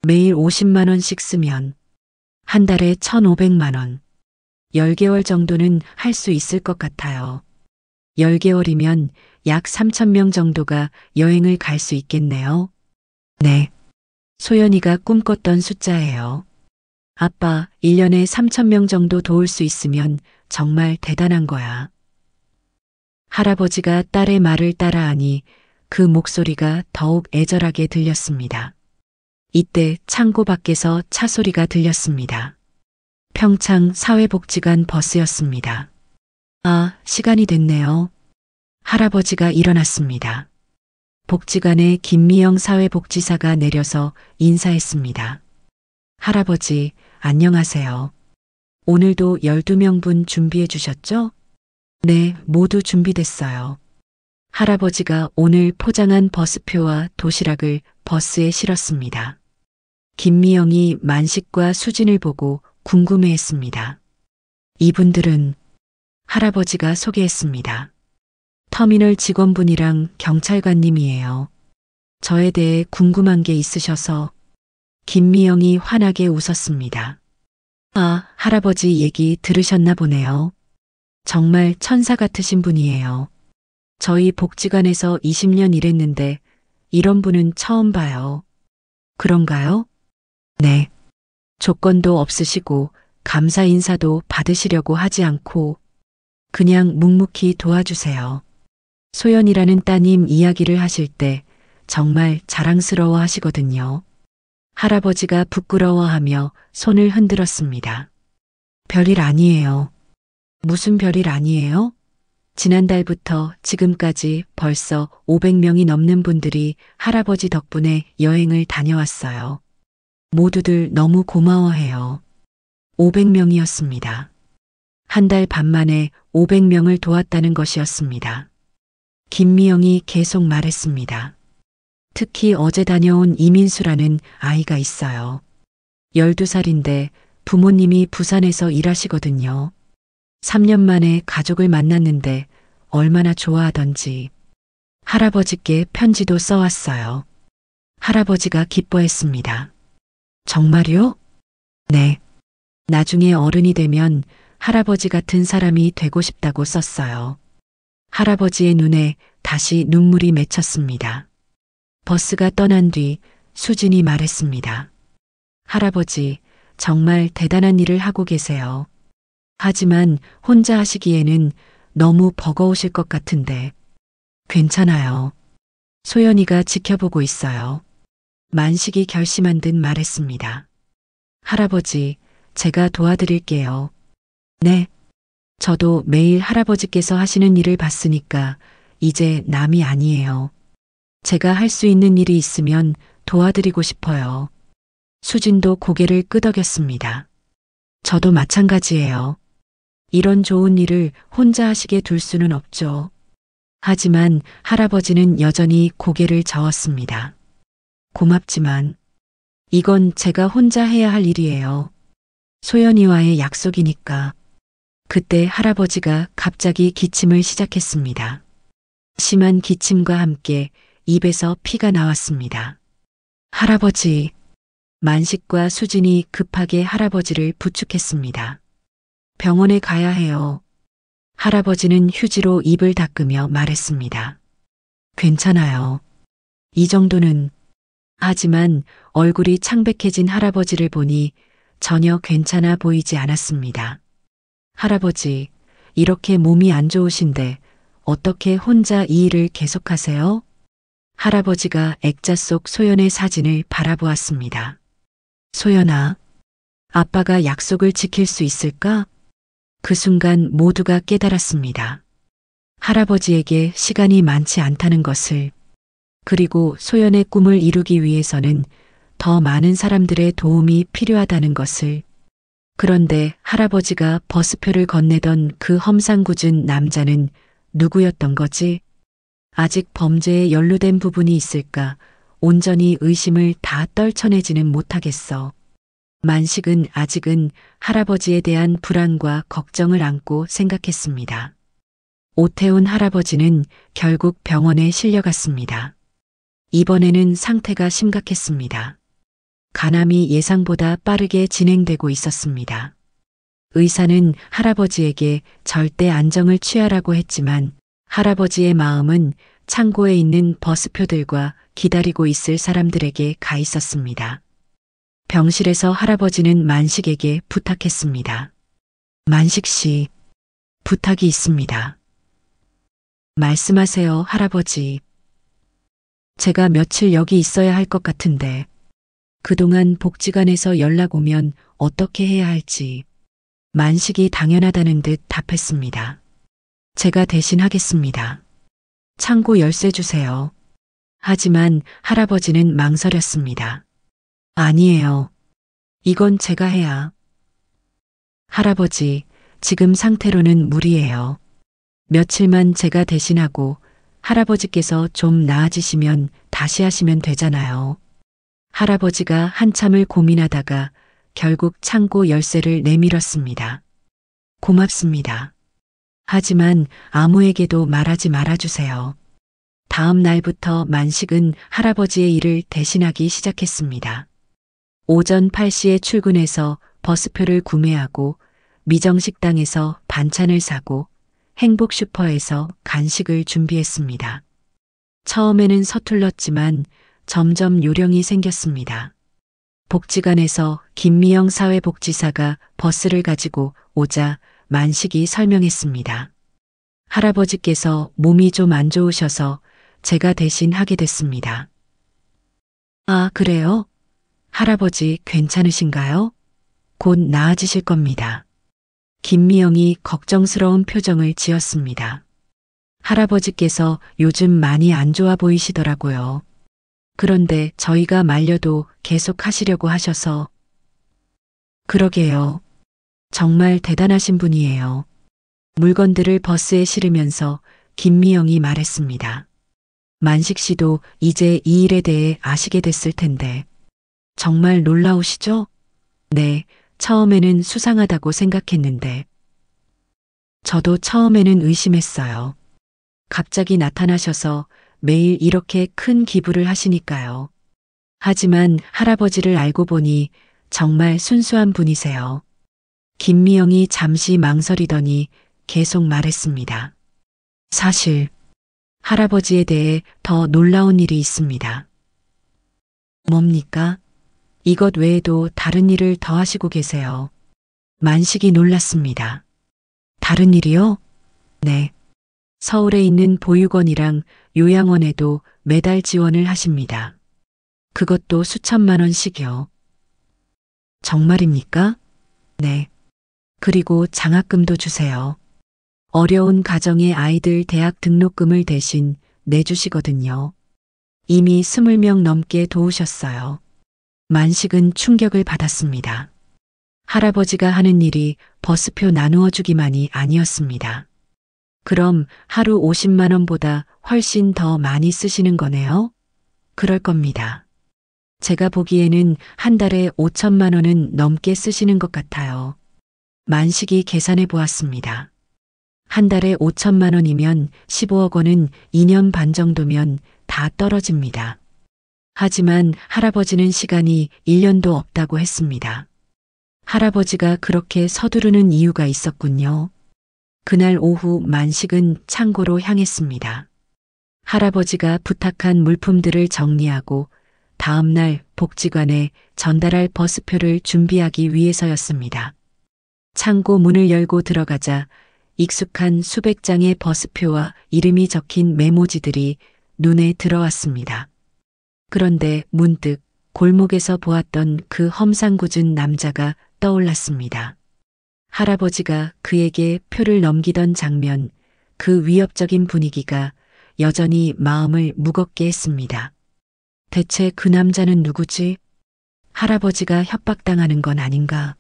매일 50만 원씩 쓰면 한 달에 1,500만 원. 10개월 정도는 할 수 있을 것 같아요. 10개월이면 약 3,000명 정도가 여행을 갈 수 있겠네요. 네. 소연이가 꿈꿨던 숫자예요. 아빠, 1년에 3,000명 정도 도울 수 있으면 정말 대단한 거야. 할아버지가 딸의 말을 따라하니 그 목소리가 더욱 애절하게 들렸습니다. 이때 창고 밖에서 차 소리가 들렸습니다. 평창 사회복지관 버스였습니다. 아, 시간이 됐네요. 할아버지가 일어났습니다. 복지관에 김미영 사회복지사가 내려서 인사했습니다. 할아버지, 안녕하세요. 오늘도 12명분 준비해 주셨죠? 네, 모두 준비됐어요. 할아버지가 오늘 포장한 버스표와 도시락을 버스에 실었습니다. 김미영이 만식과 수진을 보고 궁금해했습니다. 이분들은 할아버지가 소개했습니다. 터미널 직원분이랑 경찰관님이에요. 저에 대해 궁금한 게 있으셔서. 김미영이 환하게 웃었습니다. 아, 할아버지 얘기 들으셨나 보네요. 정말 천사 같으신 분이에요. 저희 복지관에서 20년 일했는데 이런 분은 처음 봐요. 그런가요? 네. 조건도 없으시고 감사 인사도 받으시려고 하지 않고 그냥 묵묵히 도와주세요. 소연이라는 따님 이야기를 하실 때 정말 자랑스러워 하시거든요. 할아버지가 부끄러워하며 손을 흔들었습니다. 별일 아니에요. 무슨 별일 아니에요? 지난달부터 지금까지 벌써 500명이 넘는 분들이 할아버지 덕분에 여행을 다녀왔어요. 모두들 너무 고마워해요. 500명이었습니다. 한 달 반 만에 500명을 도왔다는 것이었습니다. 김미영이 계속 말했습니다. 특히 어제 다녀온 이민수라는 아이가 있어요. 12살인데 부모님이 부산에서 일하시거든요. 3년 만에 가족을 만났는데 얼마나 좋아하던지 할아버지께 편지도 써왔어요. 할아버지가 기뻐했습니다. 정말요? 네. 나중에 어른이 되면 할아버지 같은 사람이 되고 싶다고 썼어요. 할아버지의 눈에 다시 눈물이 맺혔습니다. 버스가 떠난 뒤 수진이 말했습니다. 할아버지, 정말 대단한 일을 하고 계세요. 하지만 혼자 하시기에는 너무 버거우실 것 같은데. 괜찮아요. 소연이가 지켜보고 있어요. 만식이 결심한 듯 말했습니다. 할아버지, 제가 도와드릴게요. 네. 저도 매일 할아버지께서 하시는 일을 봤으니까 이제 남이 아니에요. 제가 할 수 있는 일이 있으면 도와드리고 싶어요. 수진도 고개를 끄덕였습니다. 저도 마찬가지예요. 이런 좋은 일을 혼자 하시게 둘 수는 없죠. 하지만 할아버지는 여전히 고개를 저었습니다. 고맙지만 이건 제가 혼자 해야 할 일이에요. 소연이와의 약속이니까. 그때 할아버지가 갑자기 기침을 시작했습니다. 심한 기침과 함께 입에서 피가 나왔습니다. 할아버지, 만식과 수진이 급하게 할아버지를 부축했습니다. 병원에 가야 해요. 할아버지는 휴지로 입을 닦으며 말했습니다. 괜찮아요. 이 정도는. 하지만 얼굴이 창백해진 할아버지를 보니 전혀 괜찮아 보이지 않았습니다. 할아버지, 이렇게 몸이 안 좋으신데 어떻게 혼자 이 일을 계속하세요? 할아버지가 액자 속 소연의 사진을 바라보았습니다. 소연아, 아빠가 약속을 지킬 수 있을까? 그 순간 모두가 깨달았습니다. 할아버지에게 시간이 많지 않다는 것을, 그리고 소연의 꿈을 이루기 위해서는 더 많은 사람들의 도움이 필요하다는 것을. 그런데 할아버지가 버스표를 건네던 그 험상궂은 남자는 누구였던 거지? 아직 범죄에 연루된 부분이 있을까? 온전히 의심을 다 떨쳐내지는 못하겠어. 만식은 아직은 할아버지에 대한 불안과 걱정을 안고 생각했습니다. 오태훈 할아버지는 결국 병원에 실려갔습니다. 이번에는 상태가 심각했습니다. 간암이 예상보다 빠르게 진행되고 있었습니다. 의사는 할아버지에게 절대 안정을 취하라고 했지만 할아버지의 마음은 창고에 있는 버스표들과 기다리고 있을 사람들에게 가 있었습니다. 병실에서 할아버지는 만식에게 부탁했습니다. 만식 씨, 부탁이 있습니다. 말씀하세요, 할아버지. 제가 며칠 여기 있어야 할 것 같은데 그동안 복지관에서 연락 오면 어떻게 해야 할지. 만식이 당연하다는 듯 답했습니다. 제가 대신 하겠습니다. 창고 열쇠 주세요. 하지만 할아버지는 망설였습니다. 아니에요. 이건 제가 해야. 할아버지, 지금 상태로는 무리예요. 며칠만 제가 대신하고 할아버지께서 좀 나아지시면 다시 하시면 되잖아요. 할아버지가 한참을 고민하다가 결국 창고 열쇠를 내밀었습니다. 고맙습니다. 하지만 아무에게도 말하지 말아주세요. 다음 날부터 만식은 할아버지의 일을 대신하기 시작했습니다. 오전 8시에 출근해서 버스표를 구매하고 미정식당에서 반찬을 사고 행복 슈퍼에서 간식을 준비했습니다. 처음에는 서툴렀지만 점점 요령이 생겼습니다. 복지관에서 김미영 사회복지사가 버스를 가지고 오자 만식이 설명했습니다. 할아버지께서 몸이 좀 안 좋으셔서 제가 대신 하게 됐습니다. 아, 그래요? 할아버지 괜찮으신가요? 곧 나아지실 겁니다. 김미영이 걱정스러운 표정을 지었습니다. 할아버지께서 요즘 많이 안 좋아 보이시더라고요. 그런데 저희가 말려도 계속 하시려고 하셔서. 그러게요. 정말 대단하신 분이에요. 물건들을 버스에 실으면서 김미영이 말했습니다. 만식 씨도 이제 이 일에 대해 아시게 됐을 텐데. 정말 놀라우시죠? 네, 처음에는 수상하다고 생각했는데. 저도 처음에는 의심했어요. 갑자기 나타나셔서 매일 이렇게 큰 기부를 하시니까요. 하지만 할아버지를 알고 보니 정말 순수한 분이세요. 김미영이 잠시 망설이더니 계속 말했습니다. 사실 할아버지에 대해 더 놀라운 일이 있습니다. 뭡니까? 이것 외에도 다른 일을 더 하시고 계세요. 만식이 놀랐습니다. 다른 일이요? 네. 서울에 있는 보육원이랑 요양원에도 매달 지원을 하십니다. 그것도 수천만 원씩이요. 정말입니까? 네. 그리고 장학금도 주세요. 어려운 가정의 아이들 대학 등록금을 대신 내주시거든요. 이미 20명 넘게 도우셨어요. 만식은 충격을 받았습니다. 할아버지가 하는 일이 버스표 나누어 주기만이 아니었습니다. 그럼 하루 50만 원보다 훨씬 더 많이 쓰시는 거네요? 그럴 겁니다. 제가 보기에는 한 달에 5천만 원은 넘게 쓰시는 것 같아요. 만식이 계산해 보았습니다. 한 달에 5천만 원이면 15억 원은 2년 반 정도면 다 떨어집니다. 하지만 할아버지는 시간이 1년도 없다고 했습니다. 할아버지가 그렇게 서두르는 이유가 있었군요. 그날 오후 만식은 창고로 향했습니다. 할아버지가 부탁한 물품들을 정리하고 다음날 복지관에 전달할 버스표를 준비하기 위해서였습니다. 창고 문을 열고 들어가자 익숙한 수백 장의 버스표와 이름이 적힌 메모지들이 눈에 들어왔습니다. 그런데 문득 골목에서 보았던 그 험상궂은 남자가 떠올랐습니다. 할아버지가 그에게 표를 넘기던 장면, 그 위협적인 분위기가 여전히 마음을 무겁게 했습니다. 대체 그 남자는 누구지? 할아버지가 협박당하는 건 아닌가?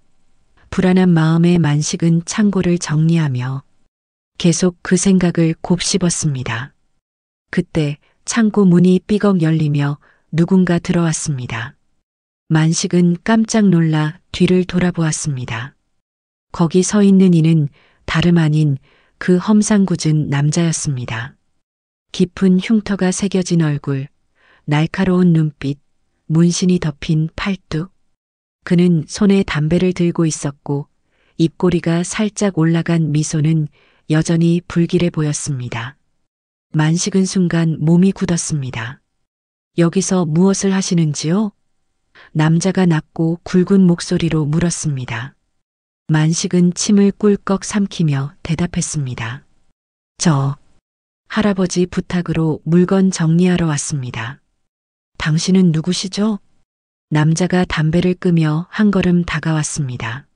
불안한 마음에 만식은 창고를 정리하며 계속 그 생각을 곱씹었습니다. 그때 창고 문이 삐걱 열리며 누군가 들어왔습니다. 만식은 깜짝 놀라 뒤를 돌아보았습니다. 거기 서 있는 이는 다름 아닌 그 험상궂은 남자였습니다. 깊은 흉터가 새겨진 얼굴, 날카로운 눈빛, 문신이 덮인 팔뚝. 그는 손에 담배를 들고 있었고 입꼬리가 살짝 올라간 미소는 여전히 불길해 보였습니다. 만식은 순간 몸이 굳었습니다. 여기서 무엇을 하시는지요? 남자가 낮고 굵은 목소리로 물었습니다. 만식은 침을 꿀꺽 삼키며 대답했습니다. 저 할아버지 부탁으로 물건 정리하러 왔습니다. 당신은 누구시죠? 남자가 담배를 끄며 한 걸음 다가왔습니다.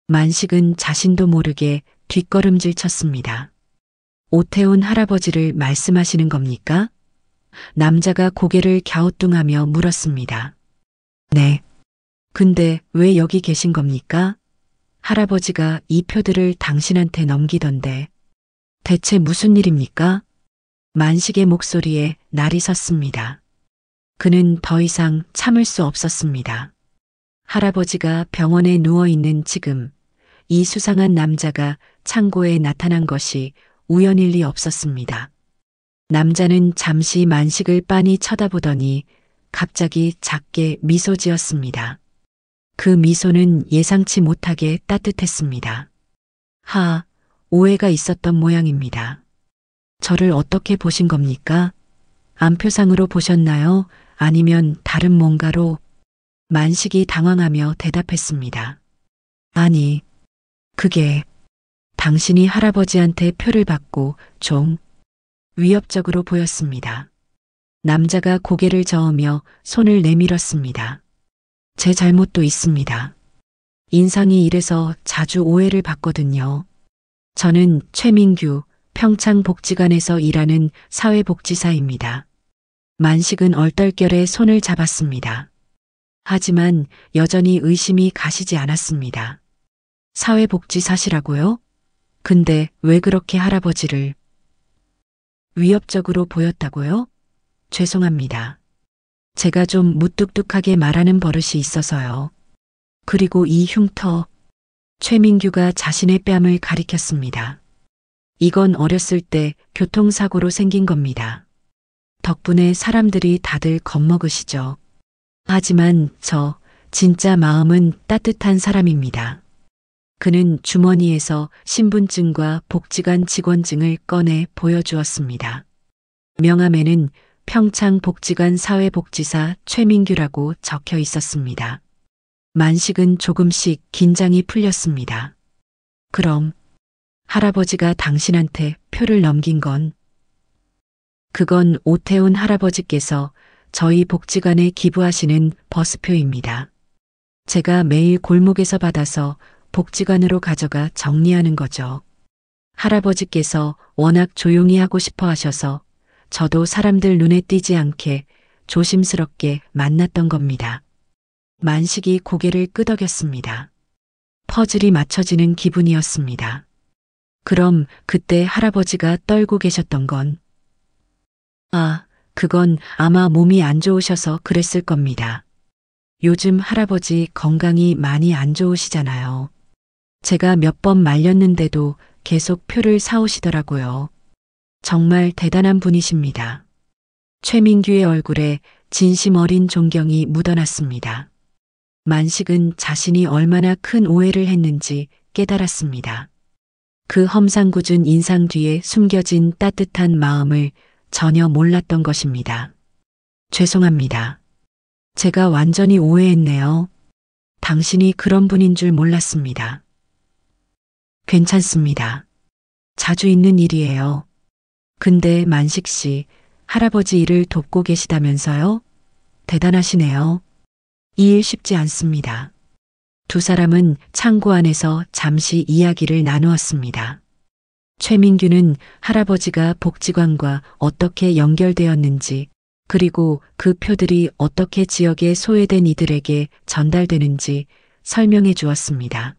만식은 자신도 모르게 뒷걸음질 쳤습니다. 오태훈 할아버지를 말씀하시는 겁니까? 남자가 고개를 갸우뚱하며 물었습니다. 네. 근데 왜 여기 계신 겁니까? 할아버지가 이 표들을 당신한테 넘기던데. 대체 무슨 일입니까? 만식의 목소리에 날이 섰습니다. 그는 더 이상 참을 수 없었습니다. 할아버지가 병원에 누워있는 지금 이 수상한 남자가 창고에 나타난 것이 우연일 리 없었습니다. 남자는 잠시 만식을 빤히 쳐다보더니 갑자기 작게 미소 지었습니다. 그 미소는 예상치 못하게 따뜻했습니다. 오해가 있었던 모양입니다. 저를 어떻게 보신 겁니까? 안표상으로 보셨나요? 아니면 다른 뭔가로? 만식이 당황하며 대답했습니다. 아니, 그게 당신이 할아버지한테 표를 받고 좀 위협적으로 보였습니다. 남자가 고개를 저으며 손을 내밀었습니다. 제 잘못도 있습니다. 인상이 이래서 자주 오해를 받거든요. 저는 최민규 평창복지관에서 일하는 사회복지사입니다. 만식은 얼떨결에 손을 잡았습니다. 하지만 여전히 의심이 가시지 않았습니다. 사회복지사시라고요? 근데 왜 그렇게 할아버지를 위협적으로 보였다고요? 죄송합니다. 제가 좀 무뚝뚝하게 말하는 버릇이 있어서요. 그리고 이 흉터, 최민규가 자신의 뺨을 가리켰습니다. 이건 어렸을 때 교통사고로 생긴 겁니다. 덕분에 사람들이 다들 겁먹으시죠. 하지만 저 진짜 마음은 따뜻한 사람입니다. 그는 주머니에서 신분증과 복지관 직원증을 꺼내 보여주었습니다. 명함에는 평창복지관 사회복지사 최민규라고 적혀 있었습니다. 만식은 조금씩 긴장이 풀렸습니다. 그럼 할아버지가 당신한테 표를 넘긴 건? 그건 오태훈 할아버지께서 저희 복지관에 기부하시는 버스표입니다. 제가 매일 골목에서 받아서 복지관으로 가져가 정리하는 거죠. 할아버지께서 워낙 조용히 하고 싶어 하셔서 저도 사람들 눈에 띄지 않게 조심스럽게 만났던 겁니다. 만식이 고개를 끄덕였습니다. 퍼즐이 맞춰지는 기분이었습니다. 그럼 그때 할아버지가 떨고 계셨던 건? 그건 아마 몸이 안 좋으셔서 그랬을 겁니다. 요즘 할아버지 건강이 많이 안 좋으시잖아요. 제가 몇 번 말렸는데도 계속 표를 사오시더라고요. 정말 대단한 분이십니다. 최민규의 얼굴에 진심 어린 존경이 묻어났습니다. 만식은 자신이 얼마나 큰 오해를 했는지 깨달았습니다. 그 험상궂은 인상 뒤에 숨겨진 따뜻한 마음을 전혀 몰랐던 것입니다. 죄송합니다. 제가 완전히 오해했네요. 당신이 그런 분인 줄 몰랐습니다. 괜찮습니다. 자주 있는 일이에요. 근데 만식 씨, 할아버지 일을 돕고 계시다면서요? 대단하시네요. 이 일 쉽지 않습니다. 두 사람은 창고 안에서 잠시 이야기를 나누었습니다. 최민규는 할아버지가 복지관과 어떻게 연결되었는지, 그리고 그 표들이 어떻게 지역에 소외된 이들에게 전달되는지 설명해 주었습니다.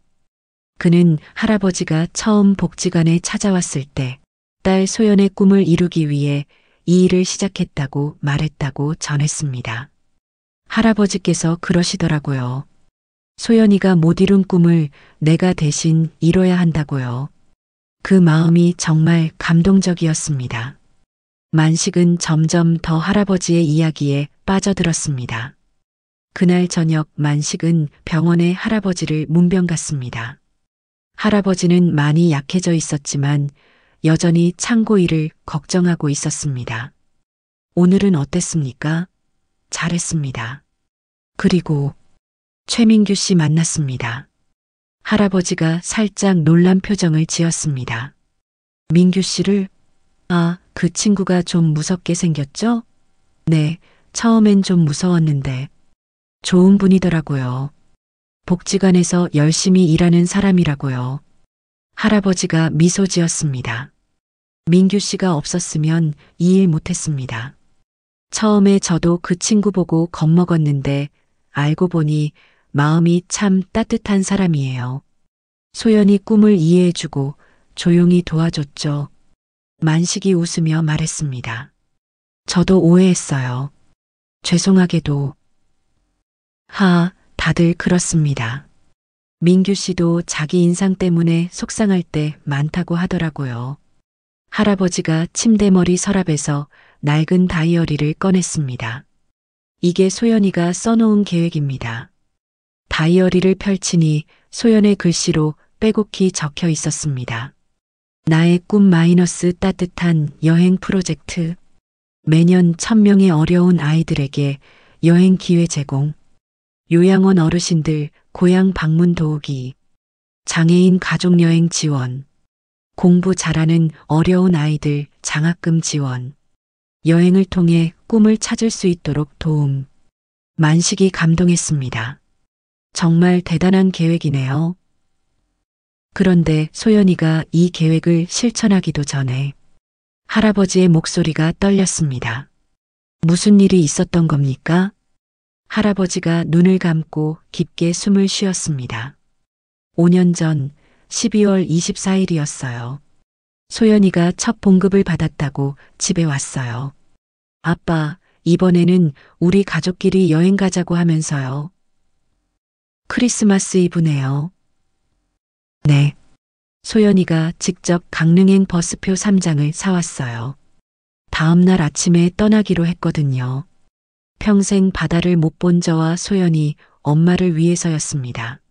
그는 할아버지가 처음 복지관에 찾아왔을 때 딸 소연의 꿈을 이루기 위해 이 일을 시작했다고 말했다고 전했습니다. 할아버지께서 그러시더라고요. 소연이가 못 이룬 꿈을 내가 대신 이뤄야 한다고요. 그 마음이 정말 감동적이었습니다. 만식은 점점 더 할아버지의 이야기에 빠져들었습니다. 그날 저녁 만식은 병원에 할아버지를 문병 갔습니다. 할아버지는 많이 약해져 있었지만 여전히 창고 일을 걱정하고 있었습니다. 오늘은 어땠습니까? 잘했습니다. 그리고 최민규 씨 만났습니다. 할아버지가 살짝 놀란 표정을 지었습니다. 민규 씨를? 그 친구가 좀 무섭게 생겼죠? 네, 처음엔 좀 무서웠는데 좋은 분이더라고요. 복지관에서 열심히 일하는 사람이라고요. 할아버지가 미소 지었습니다. 민규 씨가 없었으면 이 일 못했습니다. 처음에 저도 그 친구 보고 겁먹었는데 알고 보니 마음이 참 따뜻한 사람이에요. 소연이 꿈을 이해해주고 조용히 도와줬죠. 만식이 웃으며 말했습니다. 저도 오해했어요. 죄송하게도. 다들 그렇습니다. 민규 씨도 자기 인상 때문에 속상할 때 많다고 하더라고요. 할아버지가 침대머리 서랍에서 낡은 다이어리를 꺼냈습니다. 이게 소연이가 써놓은 계획입니다. 다이어리를 펼치니 소연의 글씨로 빼곡히 적혀 있었습니다. 나의 꿈 마이너스 따뜻한 여행 프로젝트. 매년 1000명의 어려운 아이들에게 여행 기회 제공. 요양원 어르신들 고향 방문 도우기. 장애인 가족여행 지원. 공부 잘하는 어려운 아이들 장학금 지원. 여행을 통해 꿈을 찾을 수 있도록 도움. 만식이 감동했습니다. 정말 대단한 계획이네요. 그런데 소연이가 이 계획을 실천하기도 전에 할아버지의 목소리가 떨렸습니다. 무슨 일이 있었던 겁니까? 할아버지가 눈을 감고 깊게 숨을 쉬었습니다. 5년 전 12월 24일이었어요. 소연이가 첫 봉급을 받았다고 집에 왔어요. 아빠, 이번에는 우리 가족끼리 여행 가자고 하면서요. 크리스마스 이브네요. 네. 소연이가 직접 강릉행 버스표 3장을 사왔어요. 다음 날 아침에 떠나기로 했거든요. 평생 바다를 못 본 저와 소연이 엄마를 위해서였습니다.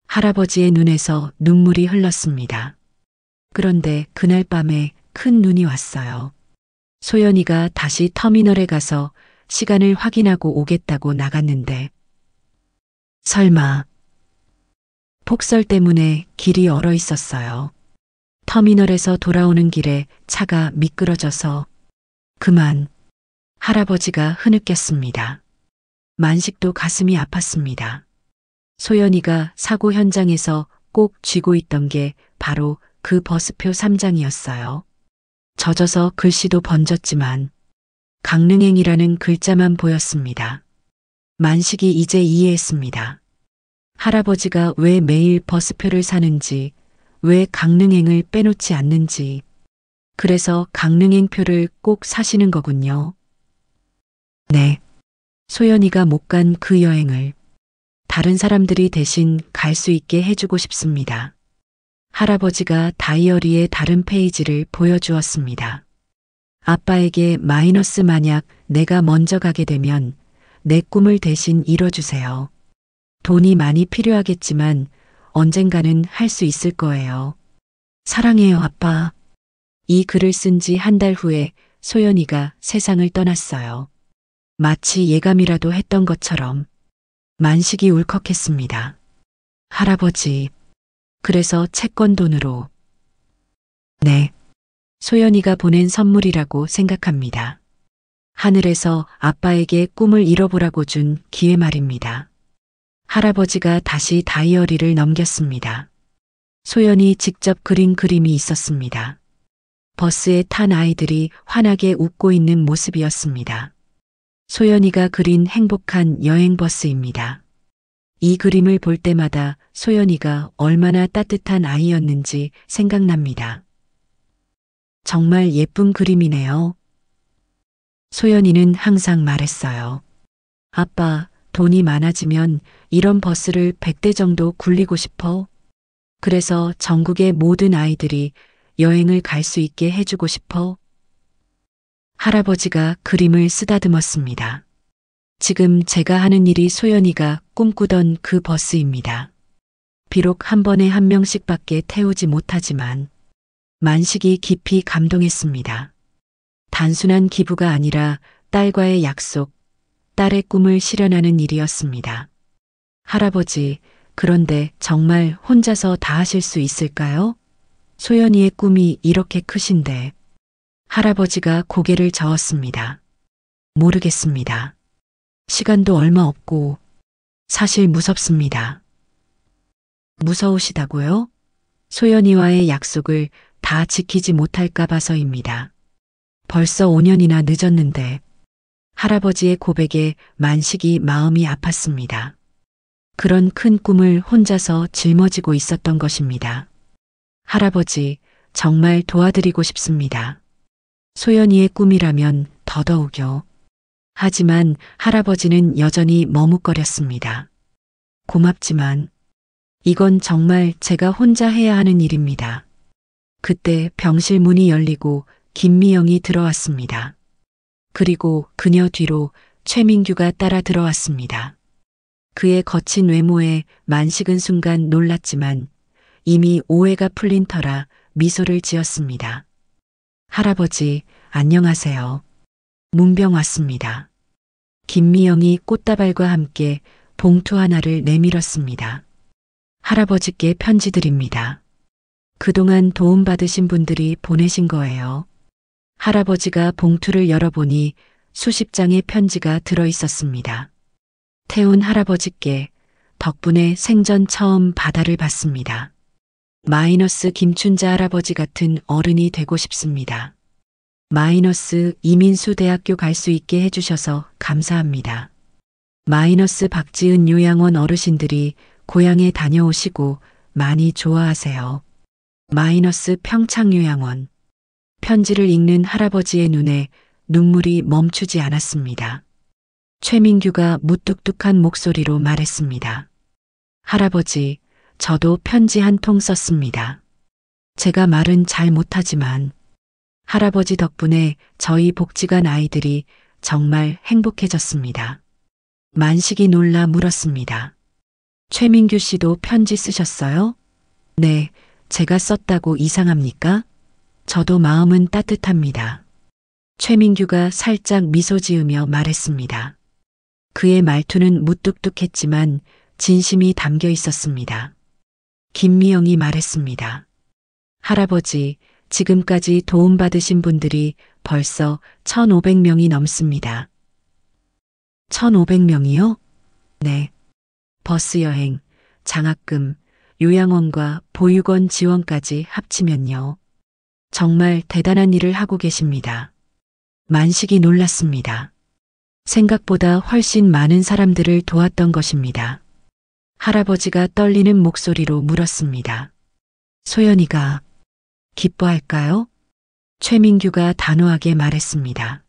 할아버지의 눈에서 눈물이 흘렀습니다. 그런데 그날 밤에 큰 눈이 왔어요. 소연이가 다시 터미널에 가서 시간을 확인하고 오겠다고 나갔는데 설마 폭설 때문에 길이 얼어 있었어요. 터미널에서 돌아오는 길에 차가 미끄러져서 그만 할아버지가 흐느꼈습니다. 만식도 가슴이 아팠습니다. 소연이가 사고 현장에서 꼭 쥐고 있던 게 바로 그 버스표 3장이었어요. 젖어서 글씨도 번졌지만 강릉행이라는 글자만 보였습니다. 만식이 이제 이해했습니다. 할아버지가 왜 매일 버스표를 사는지, 왜 강릉행을 빼놓지 않는지, 그래서 강릉행표를 꼭 사시는 거군요. 네. 소연이가 못 간 그 여행을 다른 사람들이 대신 갈 수 있게 해주고 싶습니다. 할아버지가 다이어리의 다른 페이지를 보여주었습니다. 아빠에게 마이너스 만약 내가 먼저 가게 되면 내 꿈을 대신 이뤄주세요. 돈이 많이 필요하겠지만 언젠가는 할 수 있을 거예요. 사랑해요, 아빠. 이 글을 쓴 지 한 달 후에 소연이가 세상을 떠났어요. 마치 예감이라도 했던 것처럼 만식이 울컥했습니다. 할아버지, 그래서 채권 돈으로. 네. 소연이가 보낸 선물이라고 생각합니다. 하늘에서 아빠에게 꿈을 이뤄보라고 준 기회 말입니다. 할아버지가 다시 다이어리를 넘겼습니다. 소연이 직접 그린 그림이 있었습니다. 버스에 탄 아이들이 환하게 웃고 있는 모습이었습니다. 소연이가 그린 행복한 여행버스입니다. 이 그림을 볼 때마다 소연이가 얼마나 따뜻한 아이였는지 생각납니다. 정말 예쁜 그림이네요. 소연이는 항상 말했어요. 아빠, 돈이 많아지면 이런 버스를 100대 정도 굴리고 싶어. 그래서 전국의 모든 아이들이 여행을 갈 수 있게 해주고 싶어. 할아버지가 그림을 쓰다듬었습니다. 지금 제가 하는 일이 소연이가 꿈꾸던 그 버스입니다. 비록 한 번에 한 명씩밖에 태우지 못하지만 만식이 깊이 감동했습니다. 단순한 기부가 아니라 딸과의 약속, 딸의 꿈을 실현하는 일이었습니다. 할아버지, 그런데 정말 혼자서 다 하실 수 있을까요? 소연이의 꿈이 이렇게 크신데. 할아버지가 고개를 저었습니다. 모르겠습니다. 시간도 얼마 없고 사실 무섭습니다. 무서우시다고요? 소연이와의 약속을 다 지키지 못할까 봐서입니다. 벌써 5년이나 늦었는데 할아버지의 고백에 만식이 마음이 아팠습니다. 그런 큰 꿈을 혼자서 짊어지고 있었던 것입니다. 할아버지, 정말 도와드리고 싶습니다. 소연이의 꿈이라면 더더욱요. 하지만 할아버지는 여전히 머뭇거렸습니다. 고맙지만 이건 정말 제가 혼자 해야 하는 일입니다. 그때 병실 문이 열리고 김미영이 들어왔습니다. 그리고 그녀 뒤로 최민규가 따라 들어왔습니다. 그의 거친 외모에 만식은 순간 놀랐지만 이미 오해가 풀린 터라 미소를 지었습니다. 할아버지, 안녕하세요. 문병 왔습니다. 김미영이 꽃다발과 함께 봉투 하나를 내밀었습니다. 할아버지께 편지 드립니다. 그동안 도움받으신 분들이 보내신 거예요. 할아버지가 봉투를 열어보니 수십 장의 편지가 들어 있었습니다. 태운 할아버지께 덕분에 생전 처음 바다를 봤습니다. 마이너스 김춘자 할아버지 같은 어른이 되고 싶습니다. 마이너스 이민수 대학교 갈 수 있게 해주셔서 감사합니다. 마이너스 박지은 요양원 어르신들이 고향에 다녀오시고 많이 좋아하세요. 마이너스 평창 요양원. 편지를 읽는 할아버지의 눈에 눈물이 멈추지 않았습니다. 최민규가 무뚝뚝한 목소리로 말했습니다. 할아버지, 저도 편지 한 통 썼습니다. 제가 말은 잘 못하지만 할아버지 덕분에 저희 복지관 아이들이 정말 행복해졌습니다. 만식이 놀라 물었습니다. 최민규 씨도 편지 쓰셨어요? 네, 제가 썼다고 이상합니까? 저도 마음은 따뜻합니다. 최민규가 살짝 미소 지으며 말했습니다. 그의 말투는 무뚝뚝했지만 진심이 담겨 있었습니다. 김미영이 말했습니다. 할아버지, 지금까지 도움받으신 분들이 벌써 1,500명이 넘습니다. 1,500명이요? 네. 버스 여행, 장학금, 요양원과 보육원 지원까지 합치면요. 정말 대단한 일을 하고 계십니다. 만식이 놀랐습니다. 생각보다 훨씬 많은 사람들을 도왔던 것입니다. 할아버지가 떨리는 목소리로 물었습니다. 소연이가 기뻐할까요? 최민규가 단호하게 말했습니다.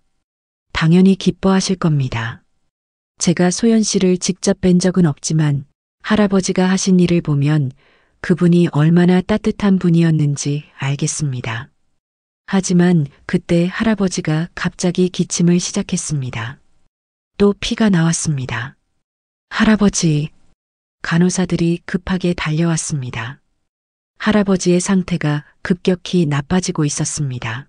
당연히 기뻐하실 겁니다. 제가 소연 씨를 직접 뵌 적은 없지만 할아버지가 하신 일을 보면 그분이 얼마나 따뜻한 분이었는지 알겠습니다. 하지만 그때 할아버지가 갑자기 기침을 시작했습니다. 또 피가 나왔습니다. 할아버지, 간호사들이 급하게 달려왔습니다. 할아버지의 상태가 급격히 나빠지고 있었습니다.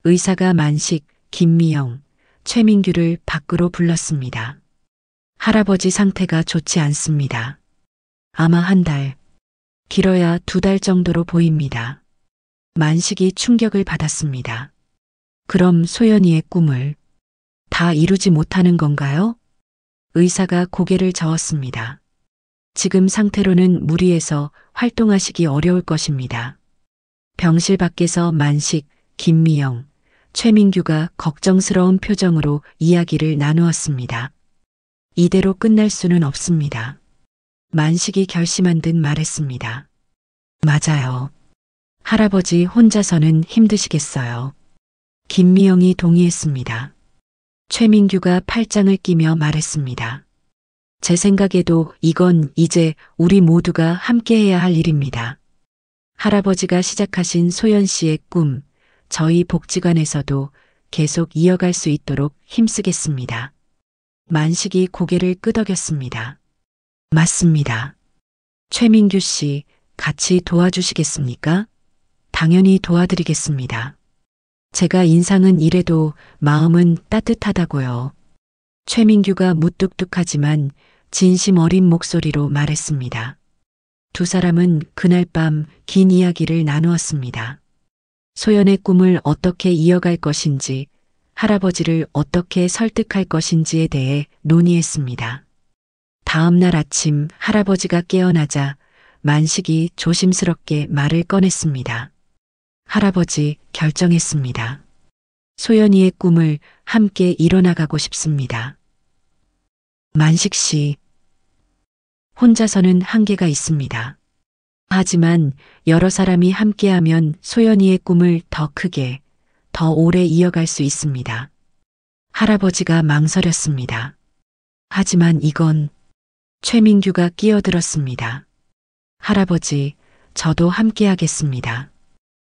의사가 만식, 김미영, 최민규를 밖으로 불렀습니다. 할아버지 상태가 좋지 않습니다. 아마 한 달, 길어야 2달 정도로 보입니다. 만식이 충격을 받았습니다. 그럼 소연이의 꿈을 다 이루지 못하는 건가요? 의사가 고개를 저었습니다. 지금 상태로는 무리해서 활동하시기 어려울 것입니다. 병실 밖에서 만식, 김미영, 최민규가 걱정스러운 표정으로 이야기를 나누었습니다. 이대로 끝날 수는 없습니다. 만식이 결심한 듯 말했습니다. 맞아요. 할아버지 혼자서는 힘드시겠어요. 김미영이 동의했습니다. 최민규가 팔짱을 끼며 말했습니다. 제 생각에도 이건 이제 우리 모두가 함께해야 할 일입니다. 할아버지가 시작하신 소연 씨의 꿈, 저희 복지관에서도 계속 이어갈 수 있도록 힘쓰겠습니다. 만식이 고개를 끄덕였습니다. 맞습니다. 최민규 씨, 같이 도와주시겠습니까? 당연히 도와드리겠습니다. 제가 인상은 이래도 마음은 따뜻하다고요. 최민규가 무뚝뚝하지만 진심 어린 목소리로 말했습니다. 두 사람은 그날 밤 긴 이야기를 나누었습니다. 소연의 꿈을 어떻게 이어갈 것인지, 할아버지를 어떻게 설득할 것인지에 대해 논의했습니다. 다음 날 아침 할아버지가 깨어나자 만식이 조심스럽게 말을 꺼냈습니다. 할아버지, 결정했습니다. 소연이의 꿈을 함께 이뤄나가고 싶습니다. 만식 씨, 혼자서는 한계가 있습니다. 하지만 여러 사람이 함께하면 소연이의 꿈을 더 크게, 더 오래 이어갈 수 있습니다. 할아버지가 망설였습니다. 하지만 이건 최민규가 끼어들었습니다. 할아버지, 저도 함께하겠습니다.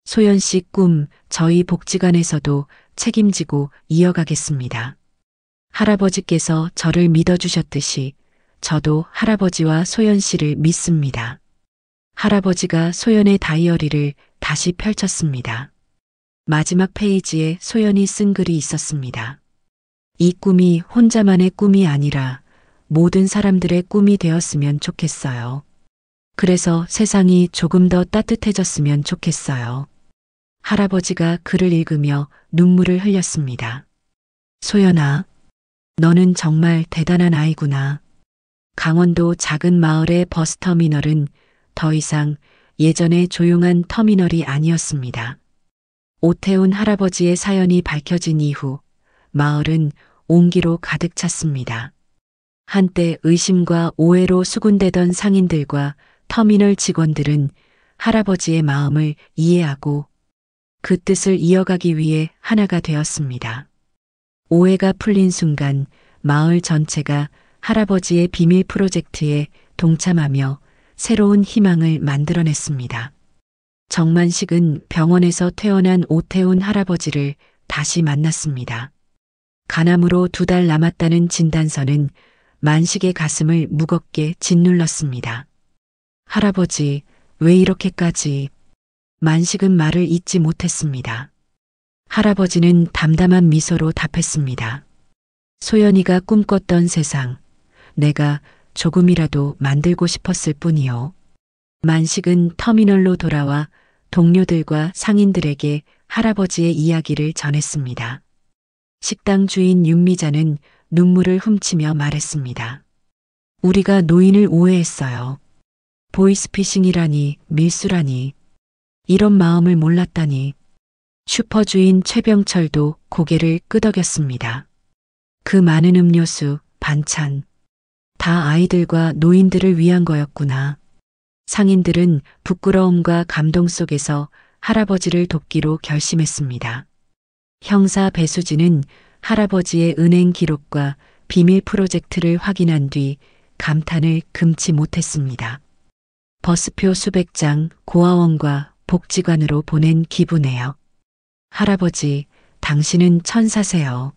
소연 씨 꿈 저희 복지관에서도 책임지고 이어가겠습니다. 할아버지께서 저를 믿어주셨듯이 저도 할아버지와 소연 씨를 믿습니다. 할아버지가 소연의 다이어리를 다시 펼쳤습니다. 마지막 페이지에 소연이 쓴 글이 있었습니다. 이 꿈이 혼자만의 꿈이 아니라 모든 사람들의 꿈이 되었으면 좋겠어요. 그래서 세상이 조금 더 따뜻해졌으면 좋겠어요. 할아버지가 글을 읽으며 눈물을 흘렸습니다. 소연아, 너는 정말 대단한 아이구나. 강원도 작은 마을의 버스터미널은 더 이상 예전의 조용한 터미널이 아니었습니다. 오태훈 할아버지의 사연이 밝혀진 이후 마을은 온기로 가득 찼습니다. 한때 의심과 오해로 수군대던 상인들과 터미널 직원들은 할아버지의 마음을 이해하고 그 뜻을 이어가기 위해 하나가 되었습니다. 오해가 풀린 순간 마을 전체가 할아버지의 비밀 프로젝트에 동참하며 새로운 희망을 만들어냈습니다. 정만식은 병원에서 퇴원한 오태훈 할아버지를 다시 만났습니다. 간암으로 2달 남았다는 진단서는 만식의 가슴을 무겁게 짓눌렀습니다. 할아버지, 왜 이렇게까지? 만식은 말을 잇지 못했습니다. 할아버지는 담담한 미소로 답했습니다. 소연이가 꿈꿨던 세상, 내가 조금이라도 만들고 싶었을 뿐이요. 만식은 터미널로 돌아와 동료들과 상인들에게 할아버지의 이야기를 전했습니다. 식당 주인 윤미자는 눈물을 훔치며 말했습니다. 우리가 노인을 오해했어요. 보이스피싱이라니, 밀수라니. 이런 마음을 몰랐다니. 슈퍼 주인 최병철도 고개를 끄덕였습니다. 그 많은 음료수, 반찬, 다 아이들과 노인들을 위한 거였구나. 상인들은 부끄러움과 감동 속에서 할아버지를 돕기로 결심했습니다. 형사 배수진은 할아버지의 은행 기록과 비밀 프로젝트를 확인한 뒤 감탄을 금치 못했습니다. 버스표 수백 장 고아원과 복지관으로 보낸 기부네요. 할아버지, 당신은 천사세요.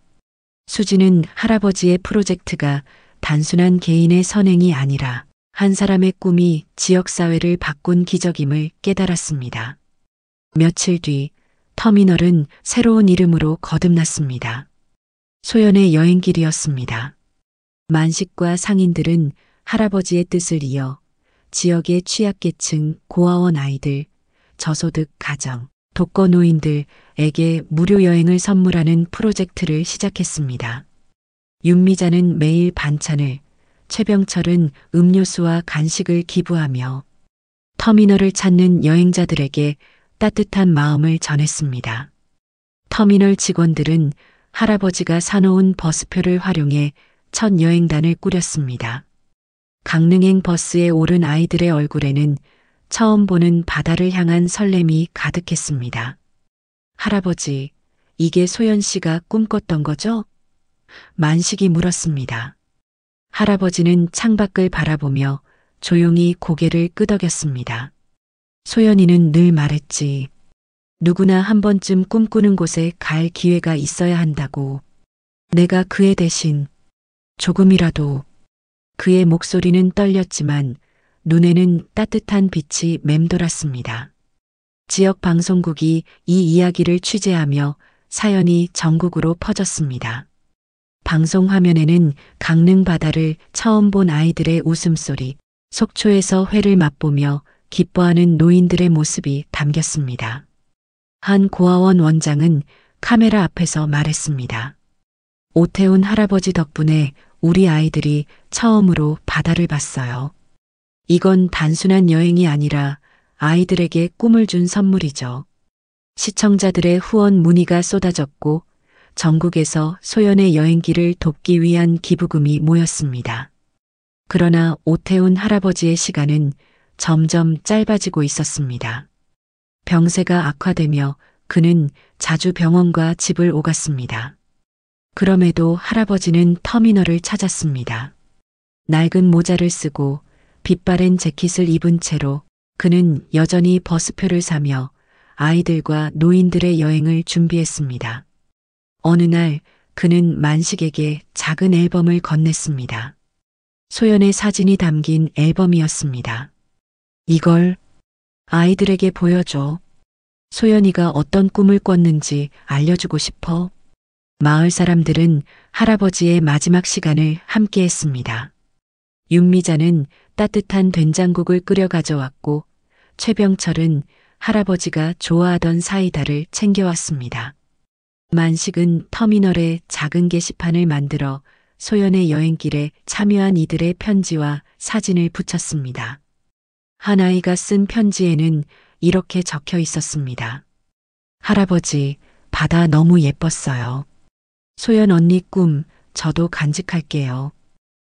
수지는 할아버지의 프로젝트가 단순한 개인의 선행이 아니라 한 사람의 꿈이 지역사회를 바꾼 기적임을 깨달았습니다. 며칠 뒤 터미널은 새로운 이름으로 거듭났습니다. 소연의 여행길이었습니다. 만식과 상인들은 할아버지의 뜻을 이어 지역의 취약계층, 고아원 아이들, 저소득 가정, 독거노인들에게 무료 여행을 선물하는 프로젝트를 시작했습니다. 윤미자는 매일 반찬을, 최병철은 음료수와 간식을 기부하며 터미널을 찾는 여행자들에게 따뜻한 마음을 전했습니다. 터미널 직원들은 할아버지가 사놓은 버스표를 활용해 첫 여행단을 꾸렸습니다. 강릉행 버스에 오른 아이들의 얼굴에는 처음 보는 바다를 향한 설렘이 가득했습니다. 할아버지, 이게 소연 씨가 꿈꿨던 거죠? 만식이 물었습니다. 할아버지는 창밖을 바라보며 조용히 고개를 끄덕였습니다. 소연이는 늘 말했지. 누구나 한 번쯤 꿈꾸는 곳에 갈 기회가 있어야 한다고. 내가 그의 대신 조금이라도. 그의 목소리는 떨렸지만 눈에는 따뜻한 빛이 맴돌았습니다. 지역 방송국이 이 이야기를 취재하며 사연이 전국으로 퍼졌습니다. 방송 화면에는 강릉 바다를 처음 본 아이들의 웃음소리, 속초에서 회를 맛보며 기뻐하는 노인들의 모습이 담겼습니다. 한 고아원 원장은 카메라 앞에서 말했습니다. 오태훈 할아버지 덕분에 우리 아이들이 처음으로 바다를 봤어요. 이건 단순한 여행이 아니라 아이들에게 꿈을 준 선물이죠. 시청자들의 후원 문의가 쏟아졌고 전국에서 소연의 여행기를 돕기 위한 기부금이 모였습니다. 그러나 오태훈 할아버지의 시간은 점점 짧아지고 있었습니다. 병세가 악화되며 그는 자주 병원과 집을 오갔습니다. 그럼에도 할아버지는 터미널을 찾았습니다. 낡은 모자를 쓰고 빛바랜 재킷을 입은 채로 그는 여전히 버스표를 사며 아이들과 노인들의 여행을 준비했습니다. 어느 날 그는 만식에게 작은 앨범을 건넸습니다. 소연의 사진이 담긴 앨범이었습니다. 이걸 아이들에게 보여줘. 소연이가 어떤 꿈을 꿨는지 알려주고 싶어. 마을 사람들은 할아버지의 마지막 시간을 함께 했습니다. 윤미자는 따뜻한 된장국을 끓여 가져왔고 최병철은 할아버지가 좋아하던 사이다를 챙겨왔습니다. 만식은 터미널에 작은 게시판을 만들어 소연의 여행길에 참여한 이들의 편지와 사진을 붙였습니다. 한 아이가 쓴 편지에는 이렇게 적혀 있었습니다. 할아버지, 바다 너무 예뻤어요. 소연 언니 꿈, 저도 간직할게요.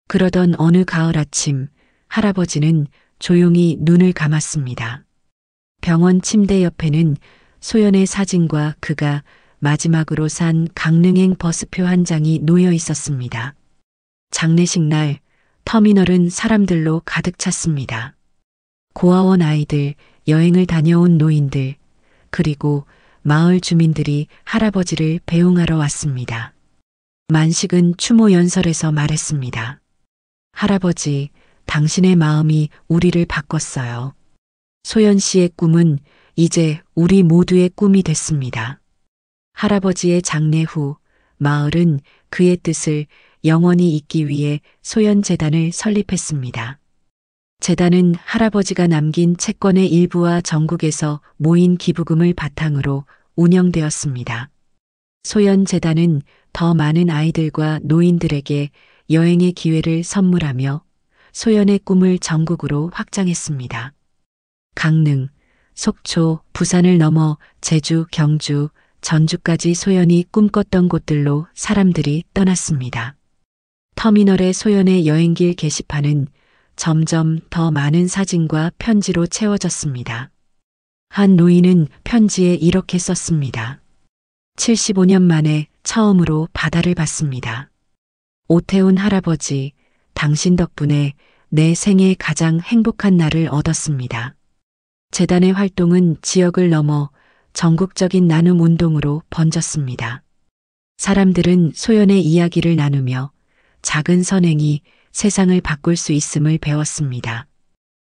그러던 어느 가을 아침, 할아버지는 조용히 눈을 감았습니다. 병원 침대 옆에는 소연의 사진과 그가 마지막으로 산 강릉행 버스표 한 장이 놓여 있었습니다. 장례식 날, 터미널은 사람들로 가득 찼습니다. 고아원 아이들, 여행을 다녀온 노인들, 그리고 마을 주민들이 할아버지를 배웅하러 왔습니다. 만식은 추모 연설에서 말했습니다. 할아버지, 당신의 마음이 우리를 바꿨어요. 소연 씨의 꿈은 이제 우리 모두의 꿈이 됐습니다. 할아버지의 장례 후 마을은 그의 뜻을 영원히 잇기 위해 소연재단을 설립했습니다. 재단은 할아버지가 남긴 채권의 일부와 전국에서 모인 기부금을 바탕으로 운영되었습니다. 소연재단은 더 많은 아이들과 노인들에게 여행의 기회를 선물하며 소연의 꿈을 전국으로 확장했습니다. 강릉, 속초, 부산을 넘어 제주, 경주, 전주까지 소연이 꿈꿨던 곳들로 사람들이 떠났습니다. 터미널의 소연의 여행길 게시판은 점점 더 많은 사진과 편지로 채워졌습니다. 한 노인은 편지에 이렇게 썼습니다. 75년 만에 처음으로 바다를 봤습니다. 오태훈 할아버지, 당신 덕분에 내 생애 가장 행복한 날을 얻었습니다. 재단의 활동은 지역을 넘어 전국적인 나눔 운동으로 번졌습니다. 사람들은 소연의 이야기를 나누며 작은 선행이 세상을 바꿀 수 있음을 배웠습니다.